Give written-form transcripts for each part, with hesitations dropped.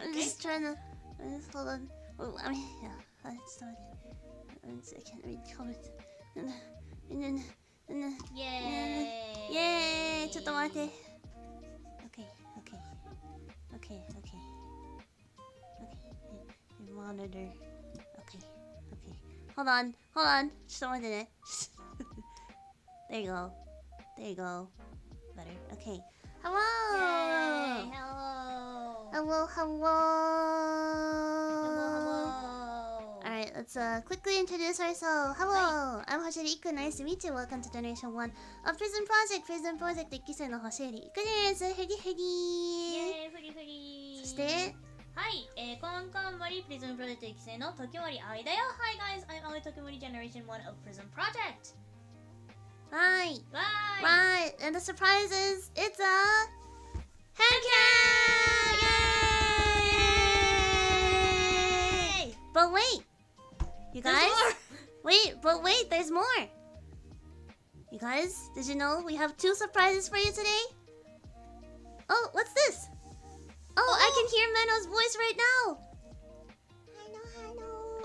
I'm just trying to. Hold on. Oh, I mean, yeah. I can't read comments. Yay! ちょっと待って。Okay. Monitor. Okay. Hold on. ちょっと待ってね。There you go. Better. Okay. Hello! Yay! Hello! Alright, let's quickly introduce ourselves. Hello! Hi. I'm Hoshifuri Iku. Nice to meet you. Welcome to Donation 1 of PRISM Project. PRISM Project 一期生の星降いくです。ヘリヘリ。イェーイ、フリフリ。そしてはい、こんばんり、PRISM Project 一期生の時守あおいだよ。Hi guys, I'm Aoi Tokimori Generation 1 of PRISM Project. Hi! Bye! Right, and the surprise is, it's a hand cam! Yay! But wait! You guys? Wait, there's more! You guys, did you know we have 2 surprises for you today? Oh, what's this? Oh, I can hear Meno's voice right now! Hello.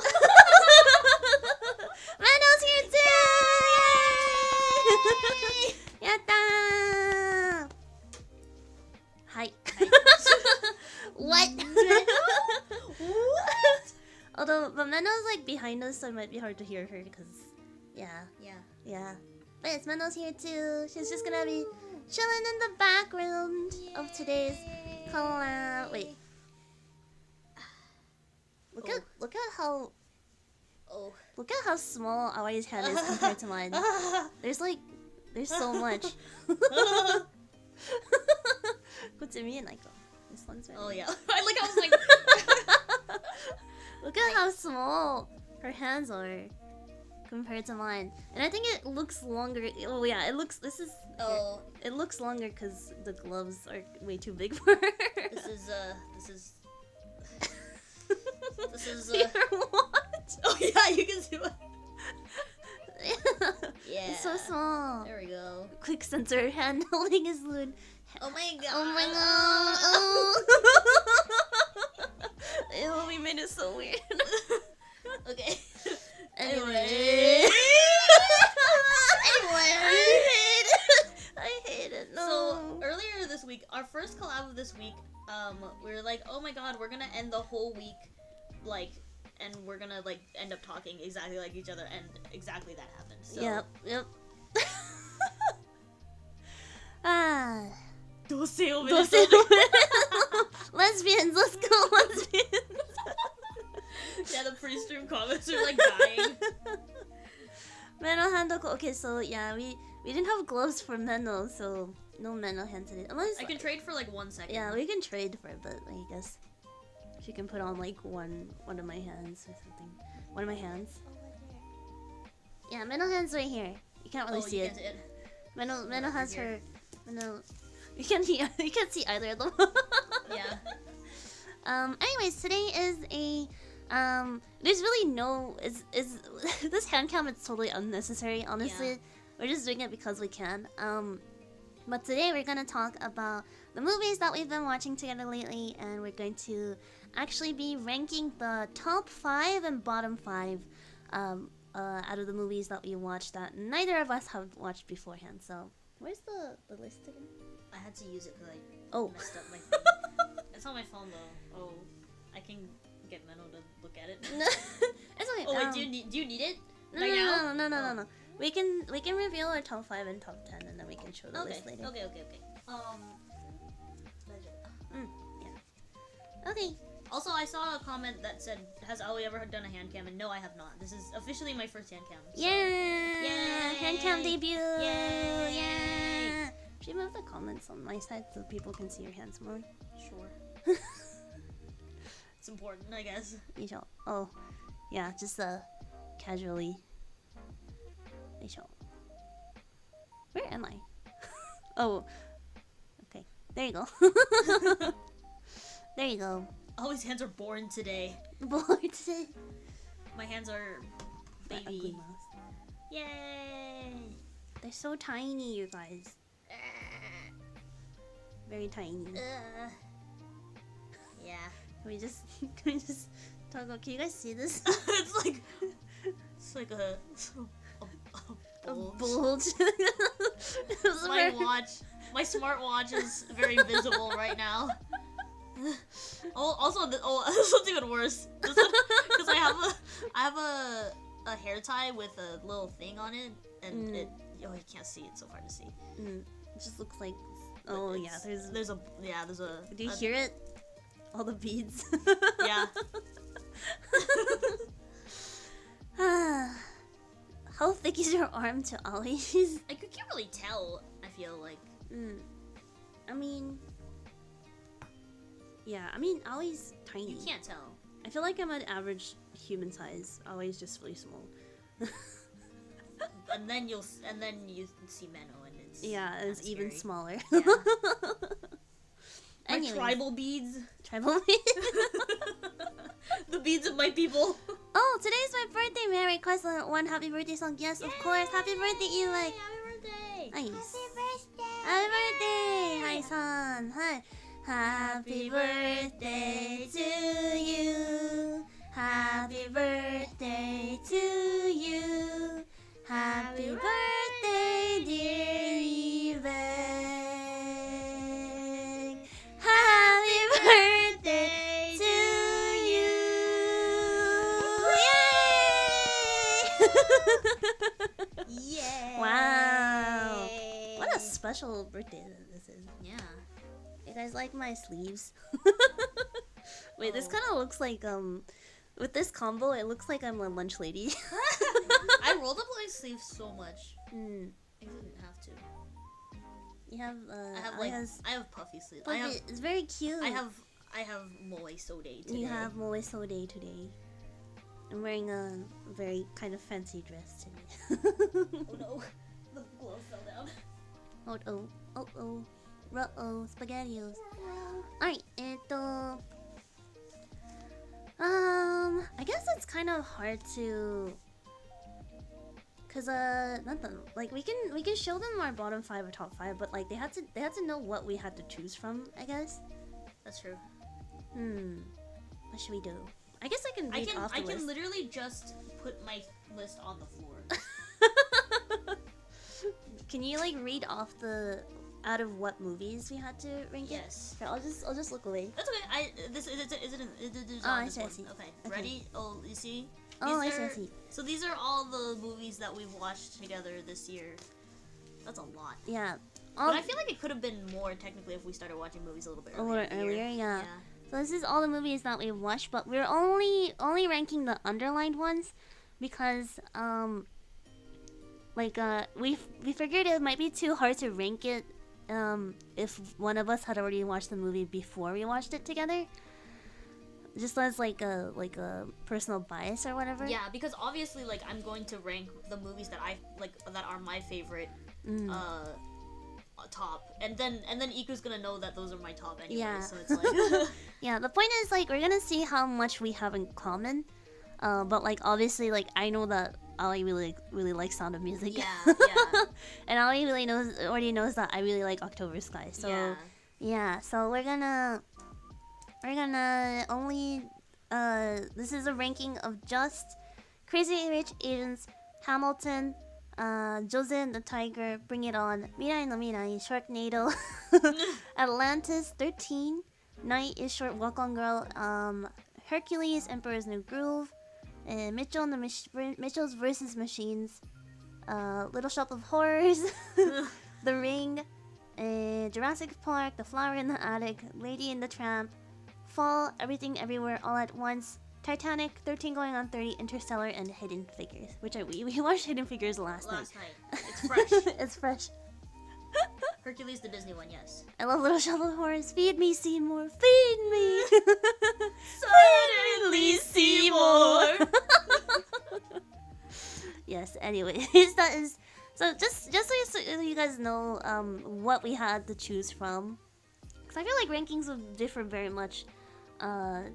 Meno's here too! Yay! Yatta! Hi. What? Although, but Meno's like behind us, so it might be hard to hear her because, yeah. But yes, Meno's here too. She's just gonna be chilling in the background of today's collab. Wait. Look at how. Oh. Look at how small Aoi's hand is compared to mine. There's so much. こっち見えないか? This one's right. Oh yeah. I was like. Look at how small her hands are compared to mine, and I think it looks longer. Oh yeah, it looks. Oh. It looks longer because the gloves are way too big for her. This is Your watch. Oh yeah, you can see it. Yeah. It's so small. There we go. Quick sensor hand holding his loon. Oh my god. Oh my god. Oh, we made it so weird. Okay. Anyway. I hate it. No. So earlier this week, our first collab of this week, we were like, oh my god, we're gonna end the whole week, like, and we're gonna like end up talking exactly like each other, and exactly that happened. So. Yep. Ah. Dose Lesbians, let's go, lesbians. Yeah, the pre-stream comments are like dying. Meno hand. Okay, so yeah, we didn't have gloves for Meno, so no Meno hand today. Unless I can trade for like 1 second. Yeah, we can trade for it, but I guess she can put on like one of my hands or something. One of my hands. Yeah, Meno hand's right here. You can't really see it. Meno has her. Meno. You can't see either of them. Yeah. Anyways, today is a there's really no this hand cam is totally unnecessary, honestly. Yeah. We're just doing it because we can. But today we're gonna talk about the movies that we've been watching together lately, and we're going to actually be ranking the top 5 and bottom 5 out of the movies that we watched that neither of us have watched beforehand. So where's the list again? I had to use it because I messed up my thing. It's on my phone though. Oh, I can get Meno to look at it. It's okay. Oh wait, do you need it? No. We can reveal our top 5 and top 10, and then we can show the list later. Okay. Yeah. Okay. Also, I saw a comment that said, "Has Aoi ever done a hand cam?" And no, I have not. This is officially my first hand cam. So. Yeah. Hand cam debut. Yay. Should you move the comments on my side so people can see your hands more? Sure. It's important, I guess. Oh, yeah, just casually. Where am I? Oh, okay. There you go. There you go. Aoi's hands are born today. Born today. My hands are baby. Yay! They're so tiny, you guys. Very tiny. Yeah. Can we just talk about? Can you guys see this? it's like a bulge. bulge. My smartwatch is very visible right now. Also, this one's even worse. Because I have a hair tie with a little thing on it, and you can't see it. It's so hard to see. It just looks like. There's a. Do you hear it? All the beads. Yeah. How thick is your arm to Aoi? I can't really tell. I feel like. I mean, Aoi's tiny. You can't tell. I feel like I'm an average human size. Aoi's just really small. and then you see Meno, and it's it's even scary. smaller. Yeah. My Anyways. tribal beads. Tribal beads. The beads of my people. Oh, today's my birthday. May I request one happy birthday song? Yes, of course. Happy birthday, Eli. Happy birthday. Nice. Happy birthday! Happy birthday! Hi, son. Hi. Happy birthday to you. Happy birthday to you. Happy birthday, dear Yvette. Happy birthday to you. Yay! Yeah. Wow. What a special birthday this is. Yeah. You guys like my sleeves? Wait, this kind of looks like with this combo, it looks like I'm a lunch lady. I rolled up my sleeves so much. I didn't have to. You have I have puffy sleeves. it's very cute. I have moe sode today. You have moe sode today. I'm wearing a very kind of fancy dress today. Oh no, the glove fell down. Oh, spaghettios. Alright, I guess it's kind of hard to, cause like we can show them our bottom 5 or top 5, but like they had to know what we had to choose from, I guess. That's true. What should we do? I guess I can read off the I can list. literally just put my list on the floor. Can you like read off out of what movies we had to rank it? Yes. Here, I'll just look away. That's okay. Is it Oh, on I this see, I one? see. Okay. Okay. Ready? Oh, you see? Oh, I These see. So these are all the movies that we've watched together this year. That's a lot. Yeah. But I feel like it could have been more technically if we started watching movies a little bit earlier. in the year. Yeah. So this is all the movies that we watched, but we're only ranking the underlined ones because we figured it might be too hard to rank it if one of us had already watched the movie before we watched it together. Just as like a personal bias or whatever. Yeah, because obviously like I'm going to rank the movies that I like that are my favorite top, and then Iku's gonna know that those are my top anyway. Yeah. So it's like Yeah, the point is like we're gonna see how much we have in common. But like obviously like I know that Aoi really likes Sound of Music. yeah. And Aoi already knows that I really like October Sky. So yeah, so we're gonna only this is a ranking of just Crazy Rich Asians, Hamilton, Jose and the Tiger, Bring It On, Mirai no Mirai, Sharknado, Atlantis 13, Night is Short, Walk On Girl, Hercules, Emperor's New Groove, Mitchell's vs. Machines, Little Shop of Horrors, The Ring, Jurassic Park, The Flower in the Attic, Lady in the Tramp, Fall, Everything Everywhere All at Once, Titanic, 13 Going on 30, Interstellar, and Hidden Figures. We watched Hidden Figures last night. It's fresh. It's fresh. Hercules, the Disney one, yes. I love Little Shop of Horrors. Feed me, Seymour. Feed me. Suddenly Seymour. Yes. Anyways, that is so. Just so you guys know, what we had to choose from. Because I feel like rankings would differ very much,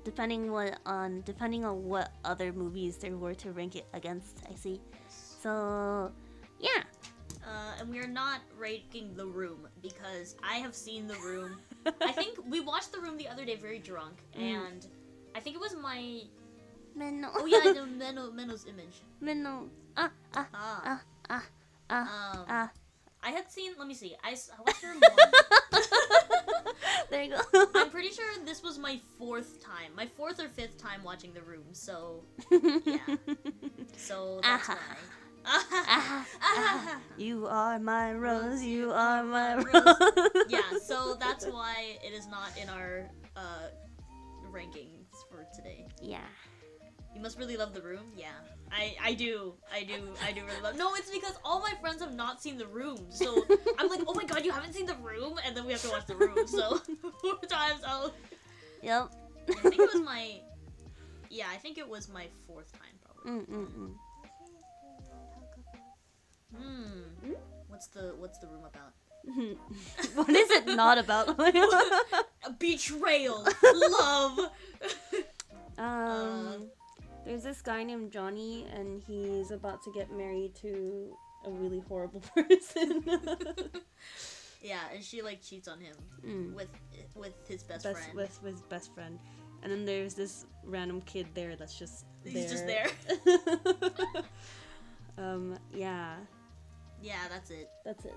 depending on what other movies there were to rank it against. I see. So, yeah. And we are not ranking The Room because I have seen The Room. I think we watched The Room the other day very drunk, and I think it was my. Meno. Oh yeah, I know Meno's image. Meno. I had seen. Let me see. I watched her more. There you go. I'm pretty sure this was my 4th time, my 4th or 5th time watching The Room. So yeah. So that's why. You are my rose. You are my rose. Yeah. So that's why it is not in our rankings for today. Yeah. You must really love The Room. Yeah, I do really love. No, it's because all my friends have not seen The Room, so I'm like, oh my god, you haven't seen The Room, and then we have to watch The Room. So 4 times out. Yep. I think it was my. Yeah, I think it was my 4th time probably. What's the room about? What is it not about? Betrayal, love. There's this guy named Johnny, and he's about to get married to a really horrible person. Yeah, and she like cheats on him with his best friend. With his best friend, and then there's this random kid there that's just there. He's just there. Yeah. Yeah, that's it. That's it.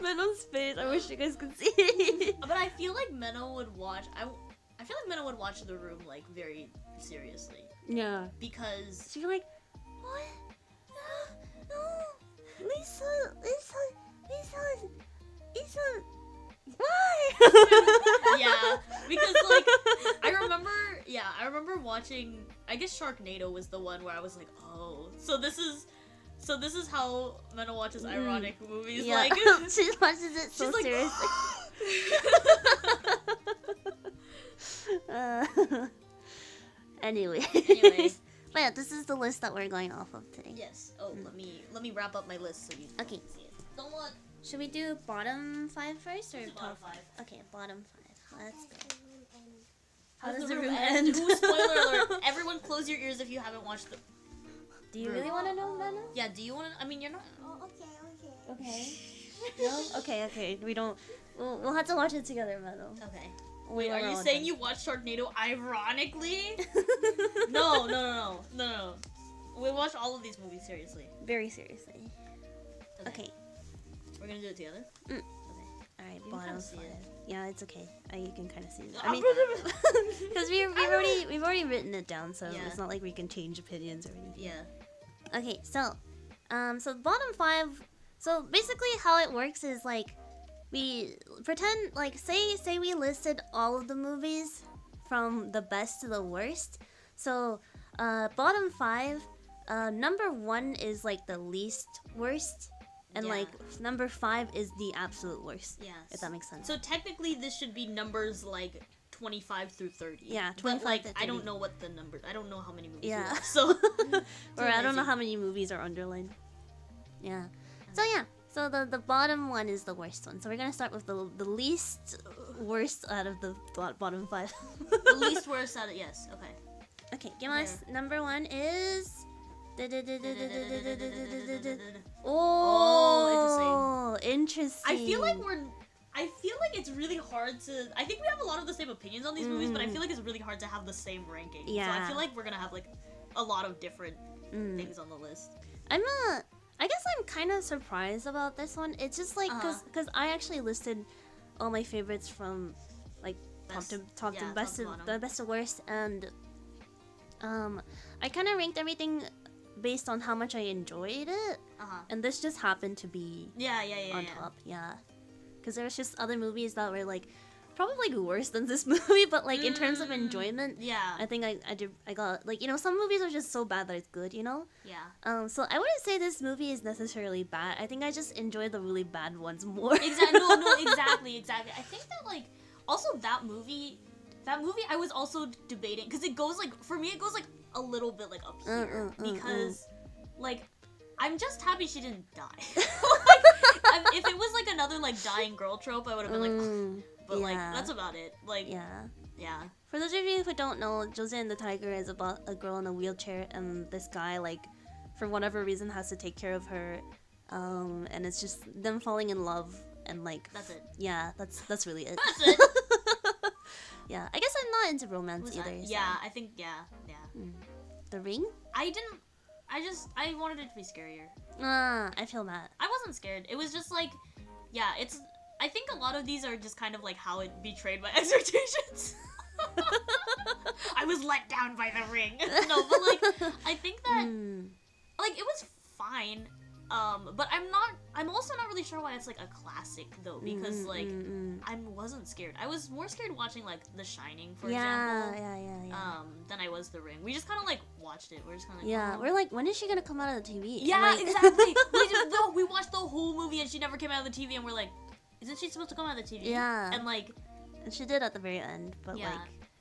Meno's face. I wish you guys could see it. But I feel like Meno would watch. I feel like Meno would watch The Room like very seriously. Yeah. Because she's like, what? No, Lisa, why? Yeah, because like I remember watching. I guess Sharknado was the one where I was like, oh, so this is how Meno watches ironic movies. Yeah. Like she watches it so like, seriously. Anyway. But yeah, this is the list that we're going off of today. Yes. Oh, let me wrap up my list so you can see it. Don't look. Should we do bottom 5 first or bottom top 5? Okay, bottom 5. Let's go. How does the room end? Ooh, spoiler alert! Everyone, close your ears if you haven't watched the. Do you really want to know, Meno? Yeah. Do you want to? I mean, you're not. Oh, okay. Okay. No? Okay. We don't. We'll have to watch it together, Meno. Okay. Wait, are you saying you watched Sharknado ironically? No. We watched all of these movies seriously. Very seriously. Okay. We're gonna do it together? Okay. Alright, You can bottom kinda see 5. it. Yeah, it's okay. You can kind of see it. I mean, because we've already written it down, so Yeah. it's not like we can change opinions or anything. Yeah. Okay, so bottom 5. So basically, how it works is like we pretend like say we listed all of the movies from the best to the worst. So bottom 5, number 1 is like the least worst, and Yeah. like number 5 is the absolute worst. Yes. If that makes sense. So technically, this should be numbers like 25 through 30. Yeah, 25 But like, to I 30. don't know what the numbers. I don't know how many movies. Yeah. We watch, so. Or I don't know how many movies are underlined. Yeah. So yeah. So the bottom one is the worst one. So we're gonna start with the least worst out of the bottom 5. The least worst out of yes. Okay. Okay, give us number 1 is. Oh, interesting. I feel like it's really hard to. I think we have a lot of the same opinions on these movies, but I feel like it's really hard to have the same ranking. Yeah. So I feel like we're gonna have like a lot of different things on the list. I guess I'm kind of surprised about this one. It's just like because I actually listed all my favorites from like top to best to worst, and I kind of ranked everything based on how much I enjoyed it, and this just happened to be on top. Yeah, because there was just other movies that were like probably worse than this movie, but like in terms of enjoyment, I think I got like, you know, some movies are just so bad that it's good, you know. So I wouldn't say this movie is necessarily bad. I think I just enjoy the really bad ones more. Exactly. I think that like also that movie I was also debating because it goes like, for me it goes like a little bit like up here because like I'm just happy she didn't die. If it was like another like dying girl trope, I would have been like. But like that's about it. Like yeah. For those of you who don't know, Jose and the Tiger is about a girl in a wheelchair, and this guy like for whatever reason has to take care of her, and it's just them falling in love and like that's it. Yeah, that's really it. That's it. Yeah, I guess I'm not into romance either. Yeah, I think yeah. The Ring? I wanted it to be scarier. I feel that. I wasn't scared. It was just like, yeah, I think a lot of these are just kind of like how it betrayed my expectations. I was let down by the ring. No, but like, I think that, like, it was fine. But I'm also not really sure why it's like a classic though, because like, I wasn't scared. I was more scared watching like The Shining, for example. Yeah. Than I was The Ring. We just kind of like watched it. We're just kind of like, oh. We're like, when is she gonna come out of the TV? Yeah, like... exactly. We watched the whole movie and she never came out of the TV, and we're like, isn't she supposed to come out of the TV? Yeah. And like, and she did at the very end, but like.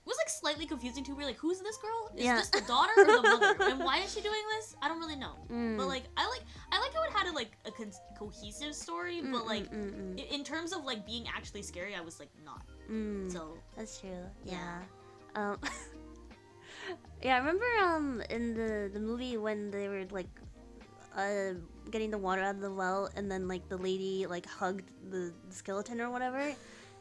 It was like slightly confusing too. We're like, who's this girl? Is this the daughter or the mother? And why is she doing this? I don't really know. But like, I like how it had a cohesive story. But like, in terms of like being actually scary, I was like not. So that's true. Yeah. Yeah, I remember in the movie when they were like getting the water out of the well, and then like the lady like hugged the skeleton or whatever,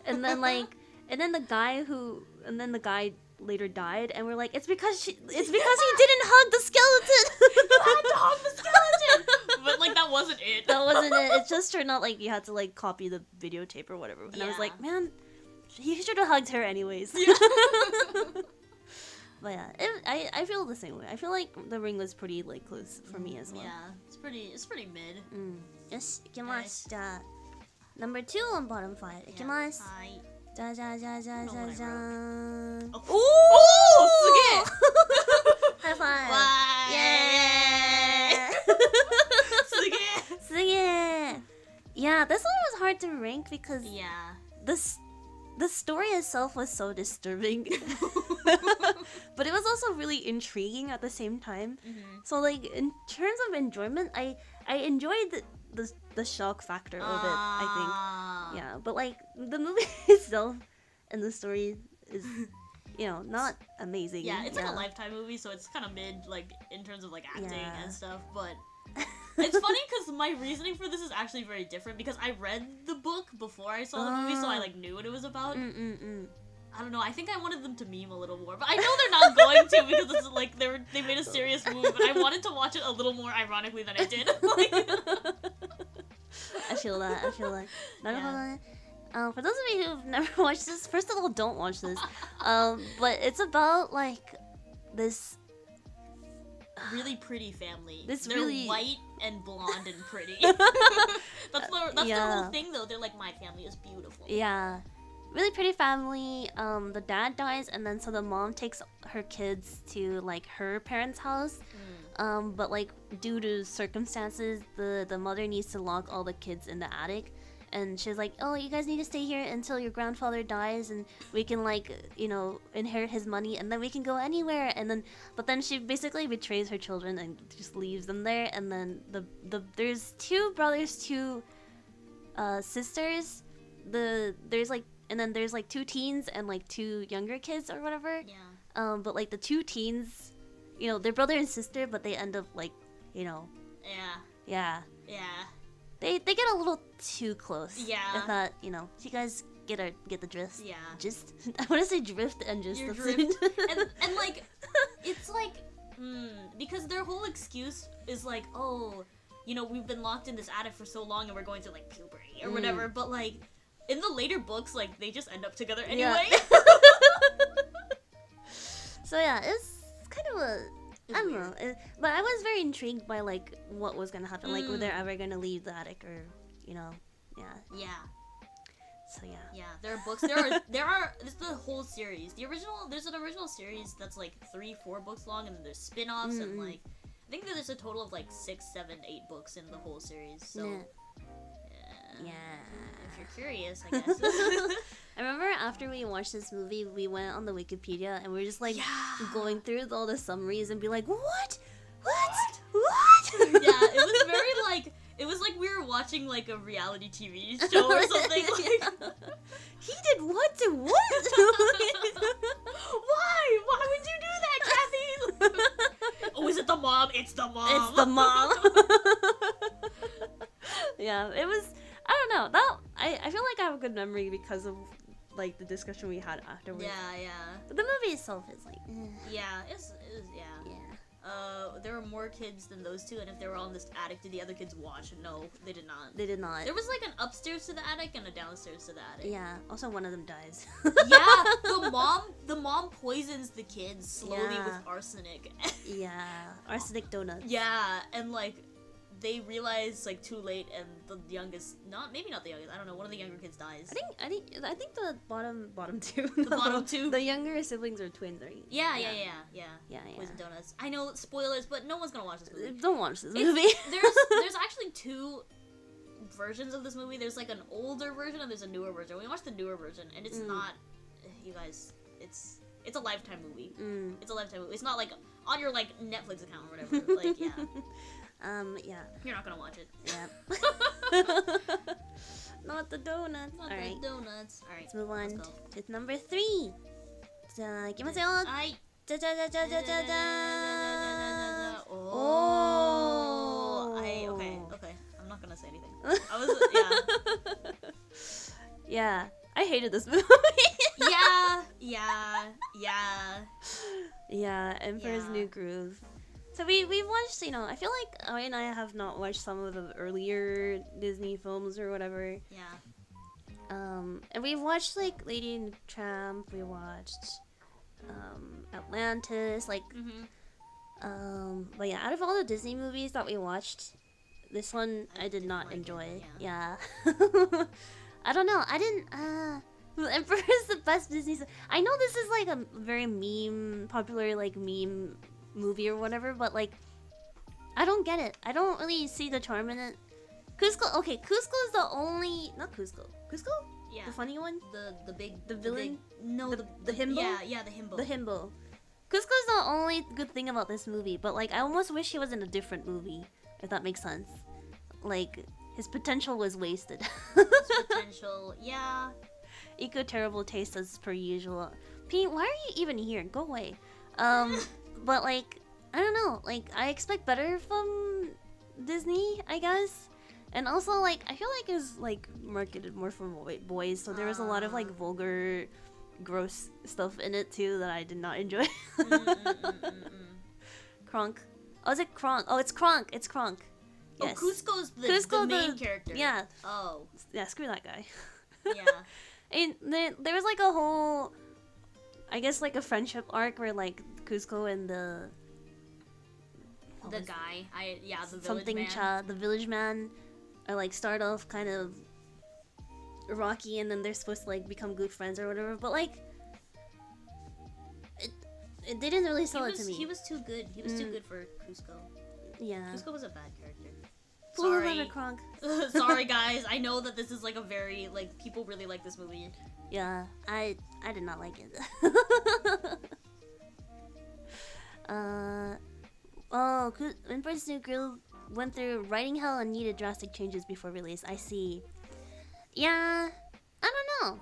and then like. And then the guy later died, and we're like, it's because he didn't hug the skeleton. You had to hug the skeleton. But like that wasn't it. That wasn't it. It just turned out like you had to like copy the videotape or whatever. And I was like, man, he should have hugged her anyways. Yeah. But yeah, I feel the same way. I feel like The Ring was pretty like close for me as well. Yeah, it's pretty mid. Yes, ikimasu. Nice. Number 2 on bottom 5. Ikimasu. Hi. じゃじゃじゃじゃじゃじゃーん。おお、すげえ。ハイファイブ。わーい。すげえ。Yeah, this one was hard to rank because the story itself was so disturbing. But it was also really intriguing at the same time. So like in terms of enjoyment, I enjoyed the shock factor of it, I think. Yeah, but like the movie itself and the story is, you know, not amazing. Yeah, it's like a Lifetime movie, so it's kind of mid, like in terms of like acting and stuff. But it's funny because my reasoning for this is actually very different because I read the book before I saw the movie, so I like knew what it was about. I don't know. I think I wanted them to meme a little more, but I know they're not going to because it's like they made a serious move. But I wanted to watch it a little more ironically than I did. I feel that. なるほどね。For those of you who've never watched this, first of all, don't watch this. But it's about like this really pretty family. They're really white and blonde and pretty. That's the whole thing, though. They're like, my family is beautiful. Yeah. Really pretty family. The dad dies, and then so the mom takes her kids to like her parents' house. But like due to circumstances, the mother needs to lock all the kids in the attic, and she's like, "Oh, you guys need to stay here until your grandfather dies, and we can like inherit his money, and then we can go anywhere." But then she basically betrays her children and just leaves them there. And then there's 2 brothers, 2 sisters. There's like 2 teens and like 2 younger kids or whatever. Yeah. But like the 2 teens, they're brother and sister, but they end up like, Yeah. They get a little too close. Yeah. I thought, you guys get the drift. Yeah. Just I want to say drift and just. Your drift. and like, it's like, because their whole excuse is like, oh, we've been locked in this attic for so long and we're going through like puberty or whatever. But like, in the later books, like they just end up together anyway. Yeah. So yeah, it's kind of I don't know, but I was very intrigued by like what was gonna happen, like were they ever gonna leave the attic or yeah. So yeah. Yeah, there are books. There are. This is the whole series. There's an original series that's like 3-4 books long, and then there's spin-offs and like I think there's a total of like 6, 7, 8 books in the whole series. So yeah. If you're curious, I guess. I remember after we watched this movie, we went on the Wikipedia and we were just like going through all the summaries and be like, what? Yeah, it was like we were watching like a reality TV show or something. Like, he did what to what? Why? Why would you do that, Kathy? Oh, is it the mom? It's the mom. It's the mom. Yeah, it was. I don't know. I feel like I have a good memory because of like the discussion we had afterwards. Yeah. But the movie itself is like, Yeah, it's yeah. There were more kids than those two, and if they were all in this attic, did the other kids watch? No, they did not. They did not. There was like an upstairs to the attic and a downstairs to the attic. Yeah. Also, one of them dies. Yeah, the mom poisons the kids slowly Yeah. with arsenic. Yeah. Arsenic donuts. Yeah, and like they realize like too late, and the youngest, maybe not the youngest, I don't know, one of the younger kids dies. I think the bottom two. The bottom two. The younger siblings are twins, right? Yeah. Poison donuts. I know, spoilers, but no one's gonna watch this movie. Don't watch this movie. There's actually two versions of this movie. There's like an older version and there's a newer version. We watched the newer version, and it's not, you guys, it's a Lifetime movie. It's a Lifetime movie. It's not like on your like Netflix account or whatever. Like, yeah. Yeah. You're not gonna watch it. Yeah. Not the donuts. Not Alright. the donuts. Alright. Let's move on Let's go. to number 3. じゃあ、いきますよ。はい。じゃじゃじゃじゃじゃじゃじゃー。Oh. Okay. I'm not gonna say anything. I was Yeah, I hated this movie. Yeah, Emperor's Yeah. New Groove. So we've watched, I feel like Aoi and I have not watched some of the earlier Disney films or whatever. Yeah. And we've watched like Lady and the Tramp. We watched Atlantis. Like, but yeah, out of all the Disney movies that we watched, this one I did not enjoy. Yeah. I don't know. I didn't. Emperor is the best Disney. I know this is like a very popular like meme movie or whatever, but like, I don't get it. I don't really see the charm in it. Cusco is the only, not Cusco. Yeah. The funny one? The big, The villain? No, the himbo? Yeah, the himbo. The himbo. Cusco's the only good thing about this movie, but like, I almost wish he was in a different movie, if that makes sense. Like, his potential was wasted. His potential, yeah. Iku, terrible taste as per usual. Pete, why are you even here? Go away. But like, I don't know. Like, I expect better from Disney, I guess. And also, like, I feel like it's like marketed more for boys, so there was a lot of like vulgar, gross stuff in it too that I did not enjoy. Kronk. Oh, is it Kronk? Oh, it's Kronk. It's Kronk. Yes. Oh, Cusco's the main character. Yeah. Oh. Yeah, screw that guy. Yeah. And there was like a whole, I guess like a friendship arc where like Cusco and the guy, the village something man. the village man are like start off kind of rocky and then they're supposed to like become good friends or whatever, but like it didn't really sell it to me. He was too good. He was too good for Cusco. Yeah. Cusco was a bad character. Sorry. Kronk. Sorry guys, I know that this is like a very like people really like this movie. Yeah, I did not like it. Emperor's New Groove went through writing hell and needed drastic changes before release. I see. Yeah, I don't know.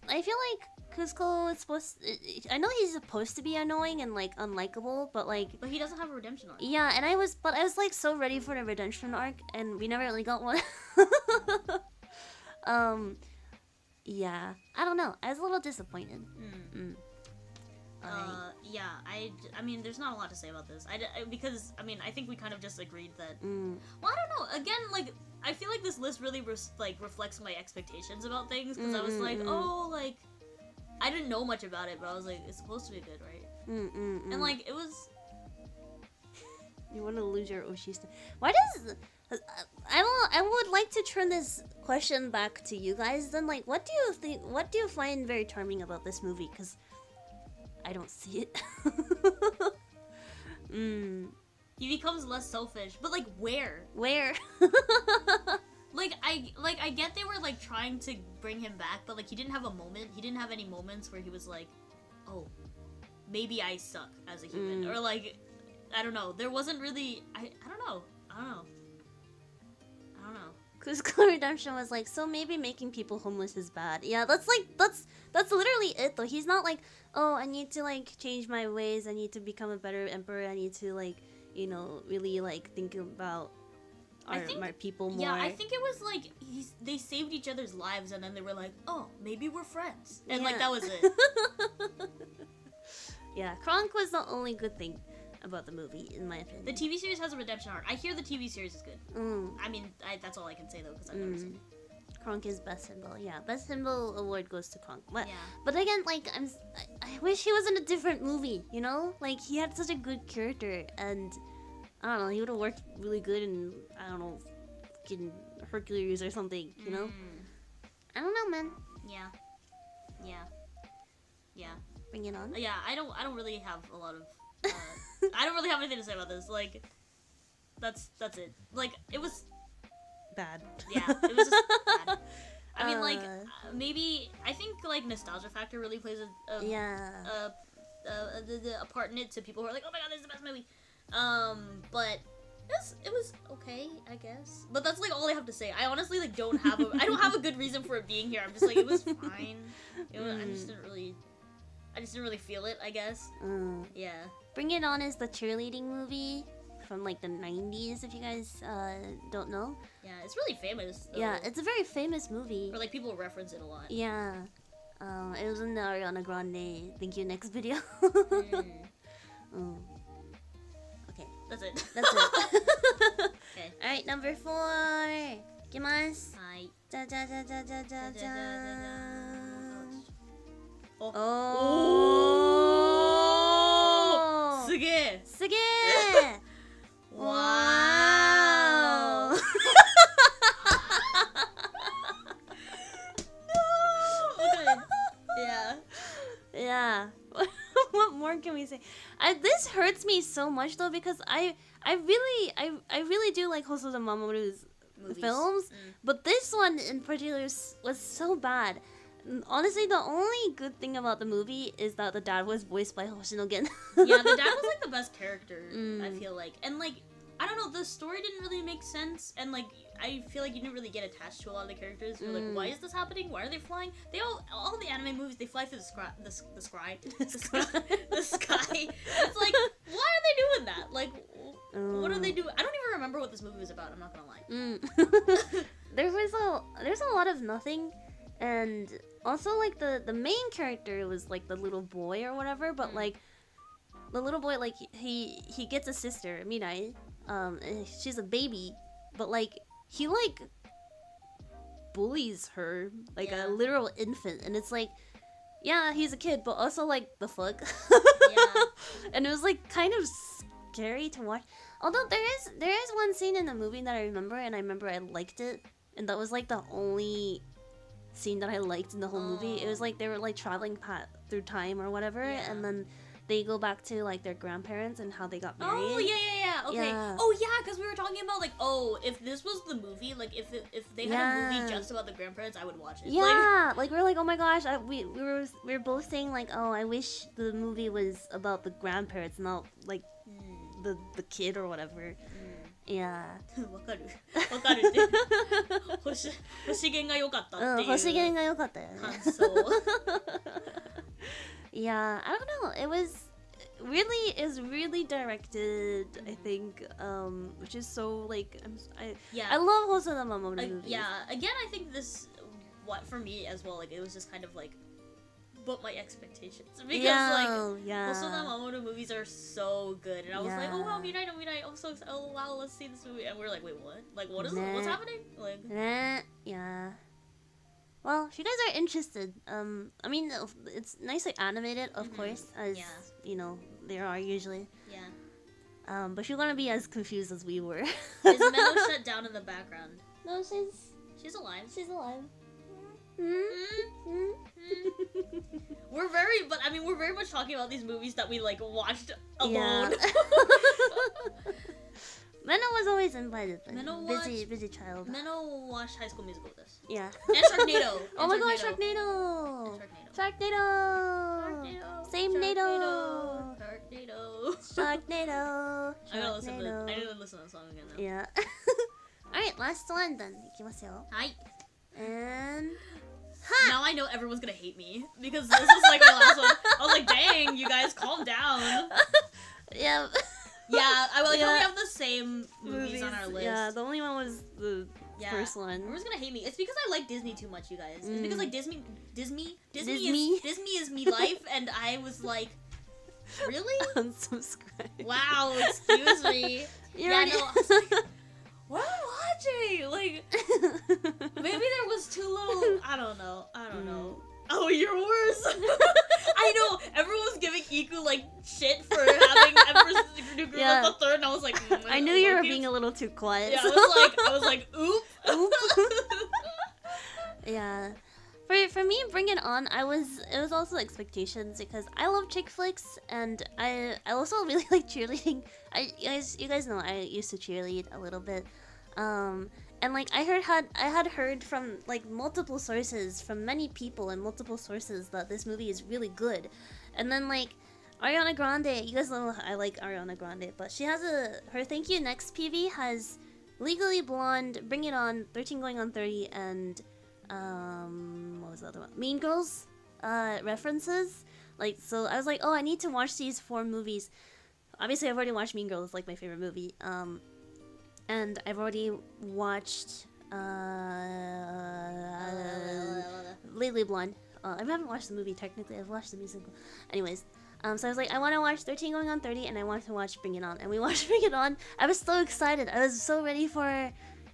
I feel like Cusco is I know he's supposed to be annoying and like unlikable, but he doesn't have a redemption arc. Yeah, and I was like so ready for the redemption arc, and we never really got one. Yeah, I don't know. I was a little disappointed. Yeah, I mean, there's not a lot to say about this. Because I think we kind of just agreed that. Well, I don't know. Again, like, I feel like this list really reflects my expectations about things, because I was like, oh, like, I didn't know much about it, but I was like, it's supposed to be good, right? And like, it was. You want to lose your Oshista? Why does I would like to turn this question back to you guys. Then, like, what do you think? What do you find very charming about this movie? Because I don't see it. He becomes less selfish, but like, where? I get they were like trying to bring him back, but like he didn't have a moment. He didn't have any moments where he was like, oh, maybe I suck as a human, or like, I don't know. There wasn't really. I don't know. Cusco Redemption was like, so maybe making people homeless is bad. Yeah, that's literally it though. He's not like, oh, I need to like change my ways. I need to become a better emperor. I need to like, really like think about our people more. Yeah, I think it was like they saved each other's lives, and then they were like, oh, maybe we're friends, and like that was it. Yeah, Kronk was the only good thing about the movie, in my opinion. The TV series has a redemption arc. I hear the TV series is good. I mean, that's all I can say though, because I've never seen it. Kronk is best symbol. Yeah, best symbol award goes to Kronk. But, Yeah. but again, like I wish he was in a different movie. You know, like he had such a good character, and I don't know, he would have worked really good in fucking Hercules or something. You know, I don't know, man. Yeah. Bring it on. Yeah, I don't really have a lot of. I don't really have anything to say about this. Like, that's it. Like, it was Bad. Yeah, it was just bad. I mean, like, maybe I think like nostalgia factor really plays a part in it to people who are like, oh my god, this is the best movie. But it was okay, I guess. But that's like all I have to say. I honestly like don't have a good reason for it being here. I'm just like, it was fine. I just didn't really feel it, I guess. Yeah. Bring It On is the cheerleading movie from like the 90s, if you guys don't know. Yeah, it's really famous though. Yeah, it's a very famous movie. Or like people reference it a lot. Yeah. It was in the Ariana Grande Thank You Next video. Okay. That's it. Okay. Alright, number 4. Ikimasu. Hi. Ja ja ja ja ja ja ja. Oh. Oh. Suge. Suge. Wow. Okay. Yeah. What more can we say? This hurts me so much though, because I really do like Hosoda Mamoru's films, but this one in particular was so bad. Honestly, the only good thing about the movie is that the dad was voiced by Hoshinogen. Yeah, the dad was like the best character, I feel like. And like, I don't know, the story didn't really make sense, and like, I feel like you didn't really get attached to a lot of the characters. You're like, why is this happening? Why are they flying? All the anime movies, they fly through the sky. The sky. It's like, why are they doing that? Like, what are they doing? I don't even remember what this movie was about, I'm not gonna lie. There's a lot of nothing, and also like the main character was like the little boy or whatever, but like the little boy, like he gets a sister, Mirai. She's a baby, but like he like bullies her like a literal infant, and it's like, yeah, he's a kid, but also like the fuck. Yeah. And it was like kind of scary to watch. Although there is one scene in the movie that I remember, and I remember I liked it, and that was like the only scene that I liked in the whole movie. It was like they were like traveling through time or whatever, and then they go back to like their grandparents and how they got married. Oh yeah. Okay. Yeah. Oh yeah, because we were talking about like, oh, if this was the movie, like if they had a movie just about the grandparents, I would watch it. Yeah, like we're like, oh my gosh, we were both saying like, oh, I wish the movie was about the grandparents, not like the kid or whatever. Yeah. わかるって星源が良かったっていう星源が良かったよね。感想。Yeah, I don't know. It was really directed, I think, which is so like I love Hosoda Mamoru movies. Yeah, again, I think this for me as well, like it was just kind of like but my expectations, because like Hosoda Mamoru movies are so good, and I was like, oh wow, Mirai, I'm so excited. Oh wow, let's see this movie, and we're like, wait, what? Like, what is it? What's happening? Like, yeah. Well, if you guys are interested, I mean, it's nicely animated, of course, as you know, there are usually. Yeah. But if you're gonna be as confused as we were. Is Meno shut down in the background? No, she's alive. She's alive. We're very much talking about these movies that we like watched alone. Yeah. Meno was always invited, but busy child. Meno watched High School Musical with us. Yeah. And Sharknado. Oh my god, Sharknado! Same NATO! Sharknado! I gotta listen to the song again now. Yeah. Alright, last one then. いきますよ. Hi. And... Now I know everyone's gonna hate me, because this is like our last one. I was like, dang, you guys, calm down. Yeah. Yeah, I like how we have the same movies on our list. Yeah, the only one Yeah. first one. Everyone's gonna hate me. It's because I like Disney too much, you guys. It's because like Disney is me life, and I was like, really? Unsubscribe. Wow, excuse me. You're Yeah, already- no, I was like, what am I watching? Like, maybe there was too little. I don't know. Oh, you're worse. I know. Everyone's giving Iku like shit for having Empress New Girl Yeah. at the third, and I was like, I knew you were being a little too quiet. Yeah, so- I was like, oop. Yeah. For me, Bring It On, it was also expectations because I love chick flicks and I also really like cheerleading. You guys know I used to cheerlead a little bit. And like I had heard from like multiple sources, from many people and multiple sources, that this movie is really good. And then like Ariana Grande, you guys know I like Ariana Grande, but she has her Thank You Next PV has Legally Blonde, Bring It On, 13 Going on 30, and what was the other one? Mean Girls references. Like, so I was like, oh, I need to watch these 4 movies. Obviously, I've already watched Mean Girls, like my favorite movie. And I've already watched Legally Blonde. I haven't watched the movie technically. I've watched the musical. Anyways, so I was like, I want to watch 13 Going on 30, and I want to watch Bring It On. And we watched Bring It On. I was so excited. I was so ready for,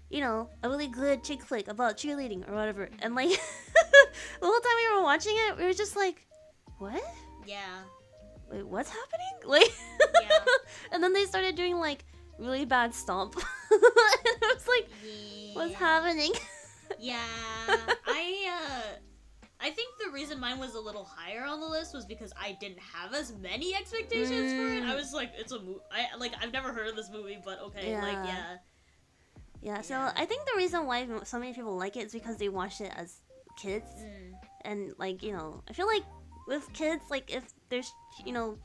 you know, a really good chick flick about cheerleading or whatever. And like, the whole time we were watching it, we were just like, what? Yeah. Wait, what's happening? Like, Yeah. and then they started doing like really bad stomp. And I was like, what's happening? Yeah. I think the reason mine was a little higher on the list was because I didn't have as many expectations for it. I was like, it's a movie. I've never heard of this movie, but okay, Yeah. like, yeah. Yeah, so Yeah. I think the reason why so many people like it is because they watched it as kids. And like, you know, I feel like with kids, like if there's, you know,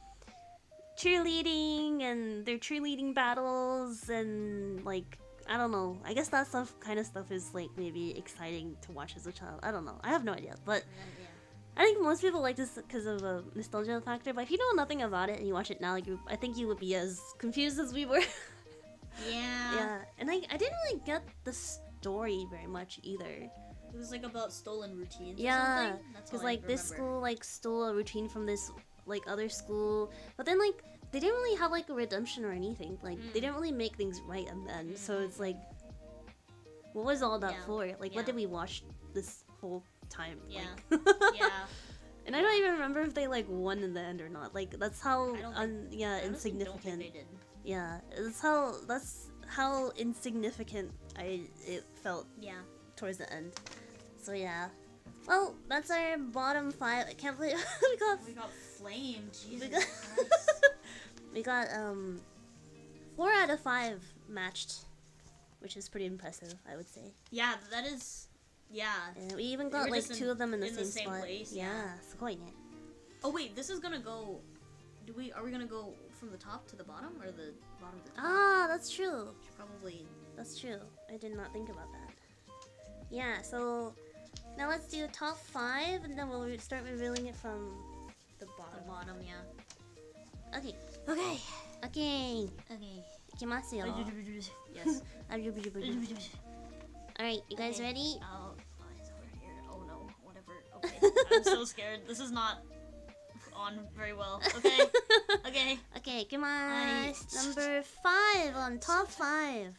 cheerleading and their cheerleading battles and like, I don't know, I guess that kind of stuff is like maybe exciting to watch as a child. I don't know, I have no idea, but I think most people like this because of a nostalgia factor. But if you know nothing about it and you watch it now, like I think you would be as confused as we were. Yeah, and I didn't really get the story very much either. It was like about stolen routines. Yeah, or something. That's because all I like this remember. school like stole a routine from this like other school, but then like they didn't really have like a redemption or anything. Like they didn't really make things right in the end. So it's like, what was all that for? Like, what did we watch this whole time? Yeah. Like, Yeah. And I don't even remember if they like won in the end or not. Like that's how I don't think insignificant. they did. Yeah, that's how insignificant it felt Yeah. towards the end. So yeah. Well, that's our bottom 5. I can't believe We got flamed. Jesus got- Christ. we got 4 out of 5 matched, which is pretty impressive, I would say. Yeah, that is. Yeah. And we even They got were like just 2 of them in the in same the same spot. place, Yeah, yeah. すごいね. Oh wait, this is gonna go. Are we gonna go from the top to the bottom or the bottom to the top? Ah, that's true. Probably. That's true. I did not think about that. Yeah, so now let's do top 5 and then we'll start revealing it from the The bottom. bottom, yeah. Okay. Okay. Okay. Okay. いきますよ. Yes. Alright, you guys ready? Oh, it's over here. Oh no, whatever. Okay. I'm so scared. This is not on very well. Okay. Okay. Okay, いきます. Number 5 on top 5.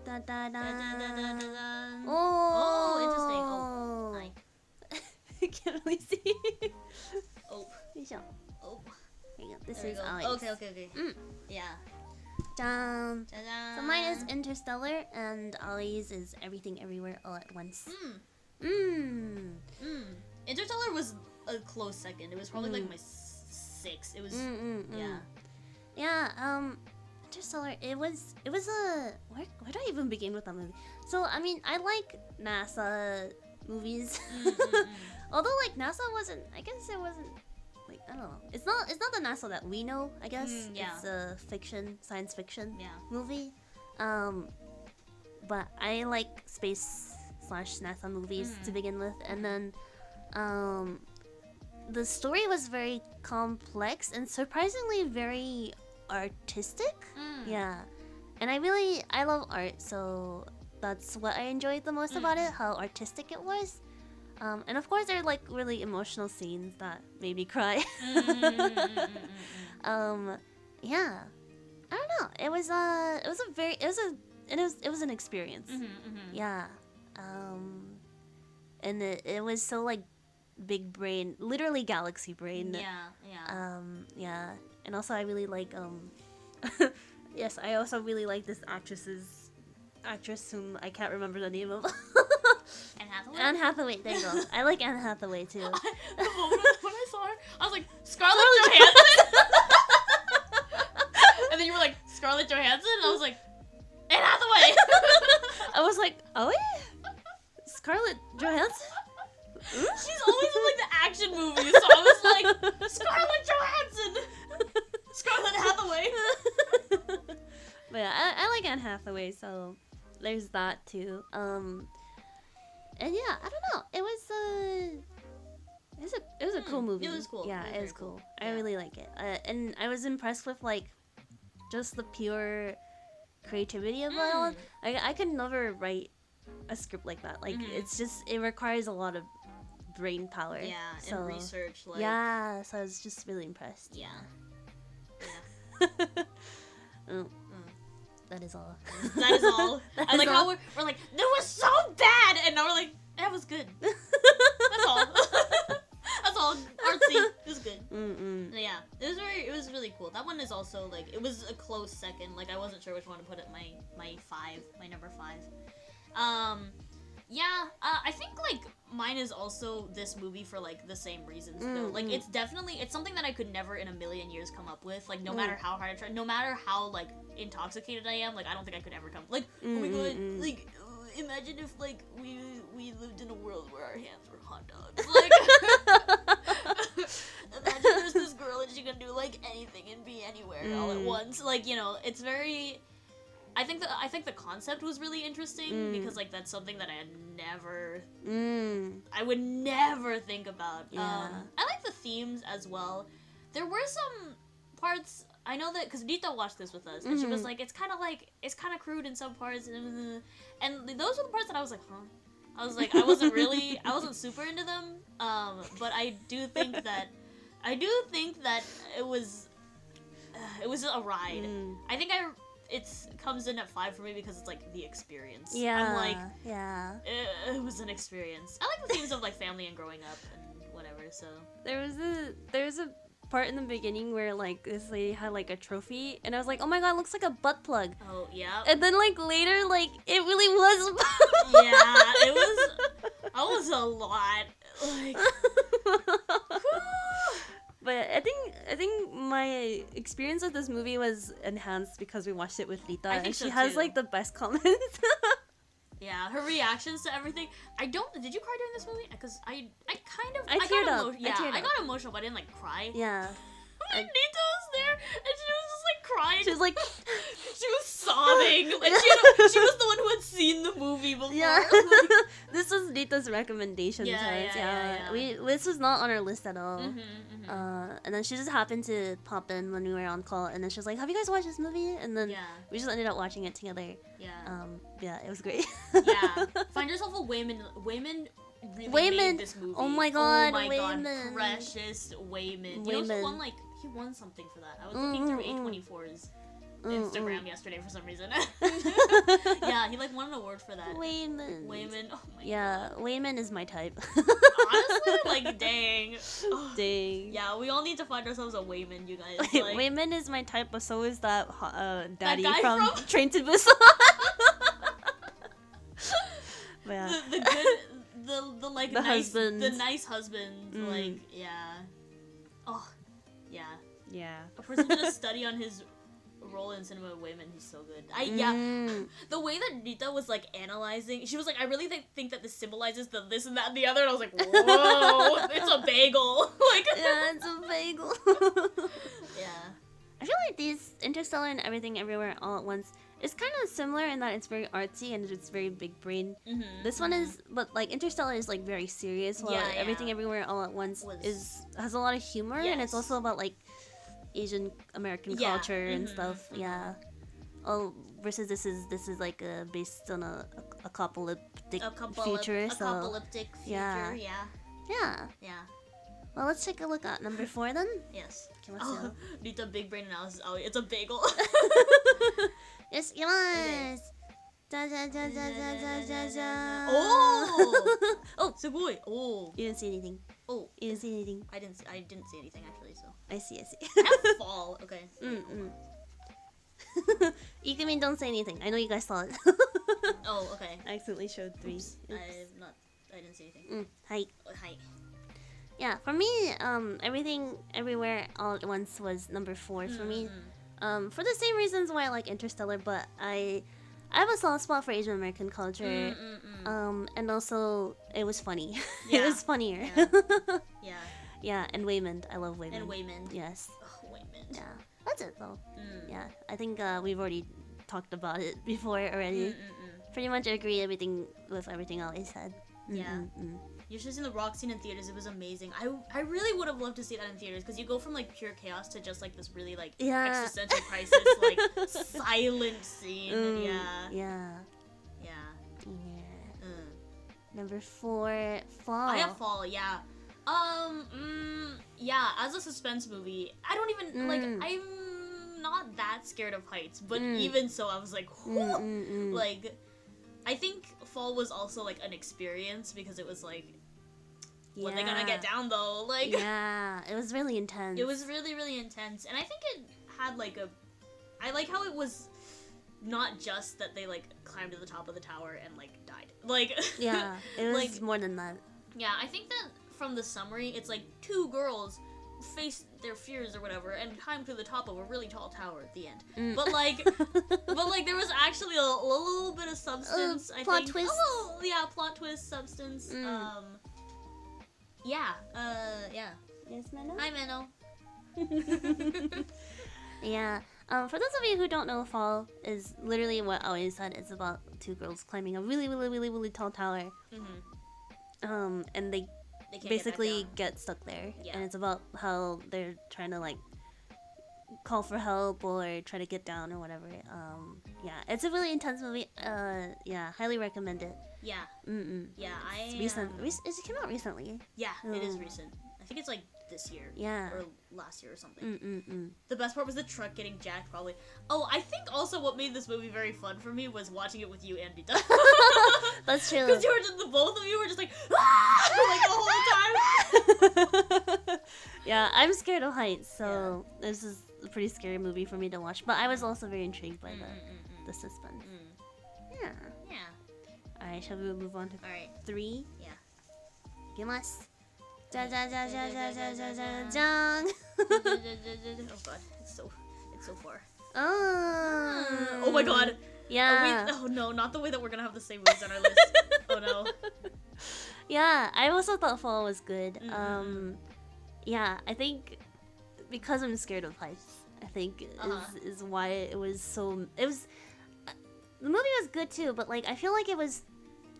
Da da da. Da-da-da-da-da-da. Oh, interesting. Oh, hi. I can't really see. Oh. よいしょ. Oh. There you go. This There we is go. Aoi's. Okay. Yeah. Dun. Ta-da. So mine is Interstellar and Ollie's is Everything Everywhere All at Once. Interstellar was a close second. It was probably like my 6. It was yeah. Yeah, Interstellar, it was a where do I even begin with that movie? So I mean I like NASA movies. Although like NASA wasn't, I guess it wasn't like, I don't know. It's not the NASA that we know, I guess. Yeah. It's a science fiction Yeah. movie. But I like space/NASA movies to begin with, and then the story was very complex and surprisingly very artistic. Yeah. And I love art, so that's what I enjoyed the most about it, how artistic it was. And of course there are like really emotional scenes that made me cry. Yeah, I don't know. It was an experience. Yeah. And it was so like big brain, literally galaxy brain. Yeah. And also I really like yes, I also really like this actress whom I can't remember the name of. Anne Hathaway, there you go. I like Anne Hathaway too. The moment when I saw her, I was like, Scarlett Johansson? And then you were like, Scarlett Johansson? And I was like, Anne Hathaway! I was like, oh wait? Scarlett Johansson? She's always in like the action movies, so I was like, Scarlett Johansson! Scarlett Hathaway! But yeah, I like Anne Hathaway, so there's that too. And yeah, I don't know. It was a cool movie. It was cool. Yeah, it was cool. I Yeah. really like it. And I was impressed with like just the pure creativity of it all. I could never write a script like that. Like it's just it requires a lot of brain power. Yeah, so, and research. Like, yeah, so I was just really impressed. Yeah. That is all. That is all. I like how we're like, that was so bad! And now we're like, that was good. That's all. That's all. Artsy. It was good. Yeah, it was really cool. That one is also like, it was a close second. Like I wasn't sure which one to put at my number 5. Yeah, I think like mine is also this movie for like the same reasons though. Like it's something that I could never in a million years come up with. Like no matter how hard I try, no matter how like intoxicated I am, like I don't think I could ever come. Like oh my god, like imagine if like we lived in a world where our hands were hot dogs. Like imagine there's this girl and she can do like anything and be anywhere all at once. Like you know, it's very. I think the concept was really interesting because like that's something that I had never I would never think about. Yeah. I like the themes as well. There were some parts I know that because Rita watched this with us and she was like it's kind of crude in some parts and those were the parts that I was like huh. I was like I wasn't super into them. But I do think that it was a ride. I think it comes in at 5 for me because it's like the experience. Yeah. I'm like, yeah. It was an experience. I like the themes of like family and growing up and whatever. So there was a part in the beginning where like this lady had like a trophy and I was like, oh my god, it looks like a butt plug. Oh yeah. And then like later, like it really was. Yeah, it was. That was a lot. Like. But I think my experience with this movie was enhanced because we watched it with Rita, and she has like the best comments. Yeah, her reactions to everything. Did you cry during this movie? Because I teared up. I got emotional, but I didn't like cry. Yeah. And Nita was there, and she was just like crying. She was like, she was sobbing. Like she was the one who had seen the movie before. Yeah. Like, this was Rita's recommendation to us. Yeah. This was not on our list at all. And then she just happened to pop in when we were on call, and then she was like, "Have you guys watched this movie?" And then we just ended up watching it together. Yeah. Yeah, it was great. Yeah. Find yourself a Wayman. Really made this movie. Oh my god, Wayman. Precious Wayman. You know he won something for that. I was looking through A24's Instagram yesterday for some reason. Yeah, he like won an award for that. Wayman. Oh my yeah, god. Wayman is my type. Honestly, like dang. Dang. Yeah, we all need to find ourselves a Wayman, you guys. Like, Wayman is my type, but so is that daddy that guy from Train to Busan. Yeah. The good the like the nice husband. The nice husband. Like yeah. Oh yeah. Yeah. A person did a study on his role in Cinema of Wayman. He's so good. The way that Rita was like analyzing, she was like, I really think that this symbolizes the this and that and the other, and I was like, whoa, it's a bagel. Like yeah, it's a bagel. Yeah. I feel like these Interstellar and Everything Everywhere All at Once is kind of similar in that it's very artsy and it's very big brain. This one is, but like Interstellar is like very serious, while Everything Everywhere All at Once has a lot of humor, and it's also about like Asian American culture and stuff. Yeah. versus this is like based on a apocalyptic future. So Apocalyptic future. yeah. Yeah. Well, let's take a look at number 4 then. Yes. Oh. Need a big brain analysis. Oh, it's a bagel. Yes, yes. Da, da, da, da, da, da, da, da. Oh! Oh, Sugoi. Oh. you didn't see anything. Oh. You didn't see anything. I didn't see anything actually, so. I see. I have fall. Okay. Ikumin, don't say anything. I know you guys saw it. Oh, okay. I accidentally showed 3. Oops. I didn't see anything. Hi. Oh, hi. Yeah, for me, Everything Everywhere All at Once was number 4 for me. For the same reasons why I like Interstellar, but I have a soft spot for Asian American culture. And also it was funny. Yeah. It was funnier. Yeah. Yeah, and Waymond. I love Waymond. And Waymond. Yes. Oh, Waymond. Yeah. That's it though. Yeah. I think we've already talked about it before already. Pretty much agree with everything Aoi said. Yeah. You should have seen the rock scene in theaters. It was amazing. I really would have loved to see that in theaters because you go from like pure chaos to just like this really like existential crisis like silent scene. Yeah. Number 4, Fall. I have Fall. Yeah. Yeah. As a suspense movie, I don't even like. I'm not that scared of heights, but even so, I was like, like. I think Fall was also like an experience because it was like, when they gonna get down though? Like, yeah, it was really intense. It was really, really intense, and I think it had like I like how it was not just that they like climbed to the top of the tower and like died. Like, yeah, it was like, more than that. Yeah, I think that from the summary, it's like 2 girls face their fears or whatever and climb to the top of a really tall tower at the end. But like there was actually a little bit of substance. I plot think. twist. Oh, yeah, plot twist, substance. Yeah. Yes, Meno? Hi, Meno. Yeah. For those of you who don't know, Fall is literally what Aoi said. It's about 2 girls climbing a really, really, really, really tall tower. And they basically get stuck there, and it's about how they're trying to like call for help or try to get down or whatever. Yeah, it's a really intense movie. Yeah, highly recommend it. Yeah. Yeah, It's recent. It came out recently. Yeah, it is recent. I think it's like this year. Yeah. Or last year or something. The best part was the truck getting jacked, probably. Oh, I think also what made this movie very fun for me was watching it with you and Dita. That's true. Because the both of you were just like, like the whole time. Yeah, I'm scared of heights, so this is a pretty scary movie for me to watch. But I was also very intrigued by the suspense. Yeah. Alright, shall we move on to 3? Yeah. Gimasu. Ja ja ja ja ja ja ja ja jang. Oh god, it's so far. Oh my god. Yeah. Oh no, not the way that we're gonna have the same movies on our list. Oh no. Yeah, I also thought Fall was good. Yeah, I think because I'm scared of heights, I think is why it was so. It was the movie was good too, but like I feel like it was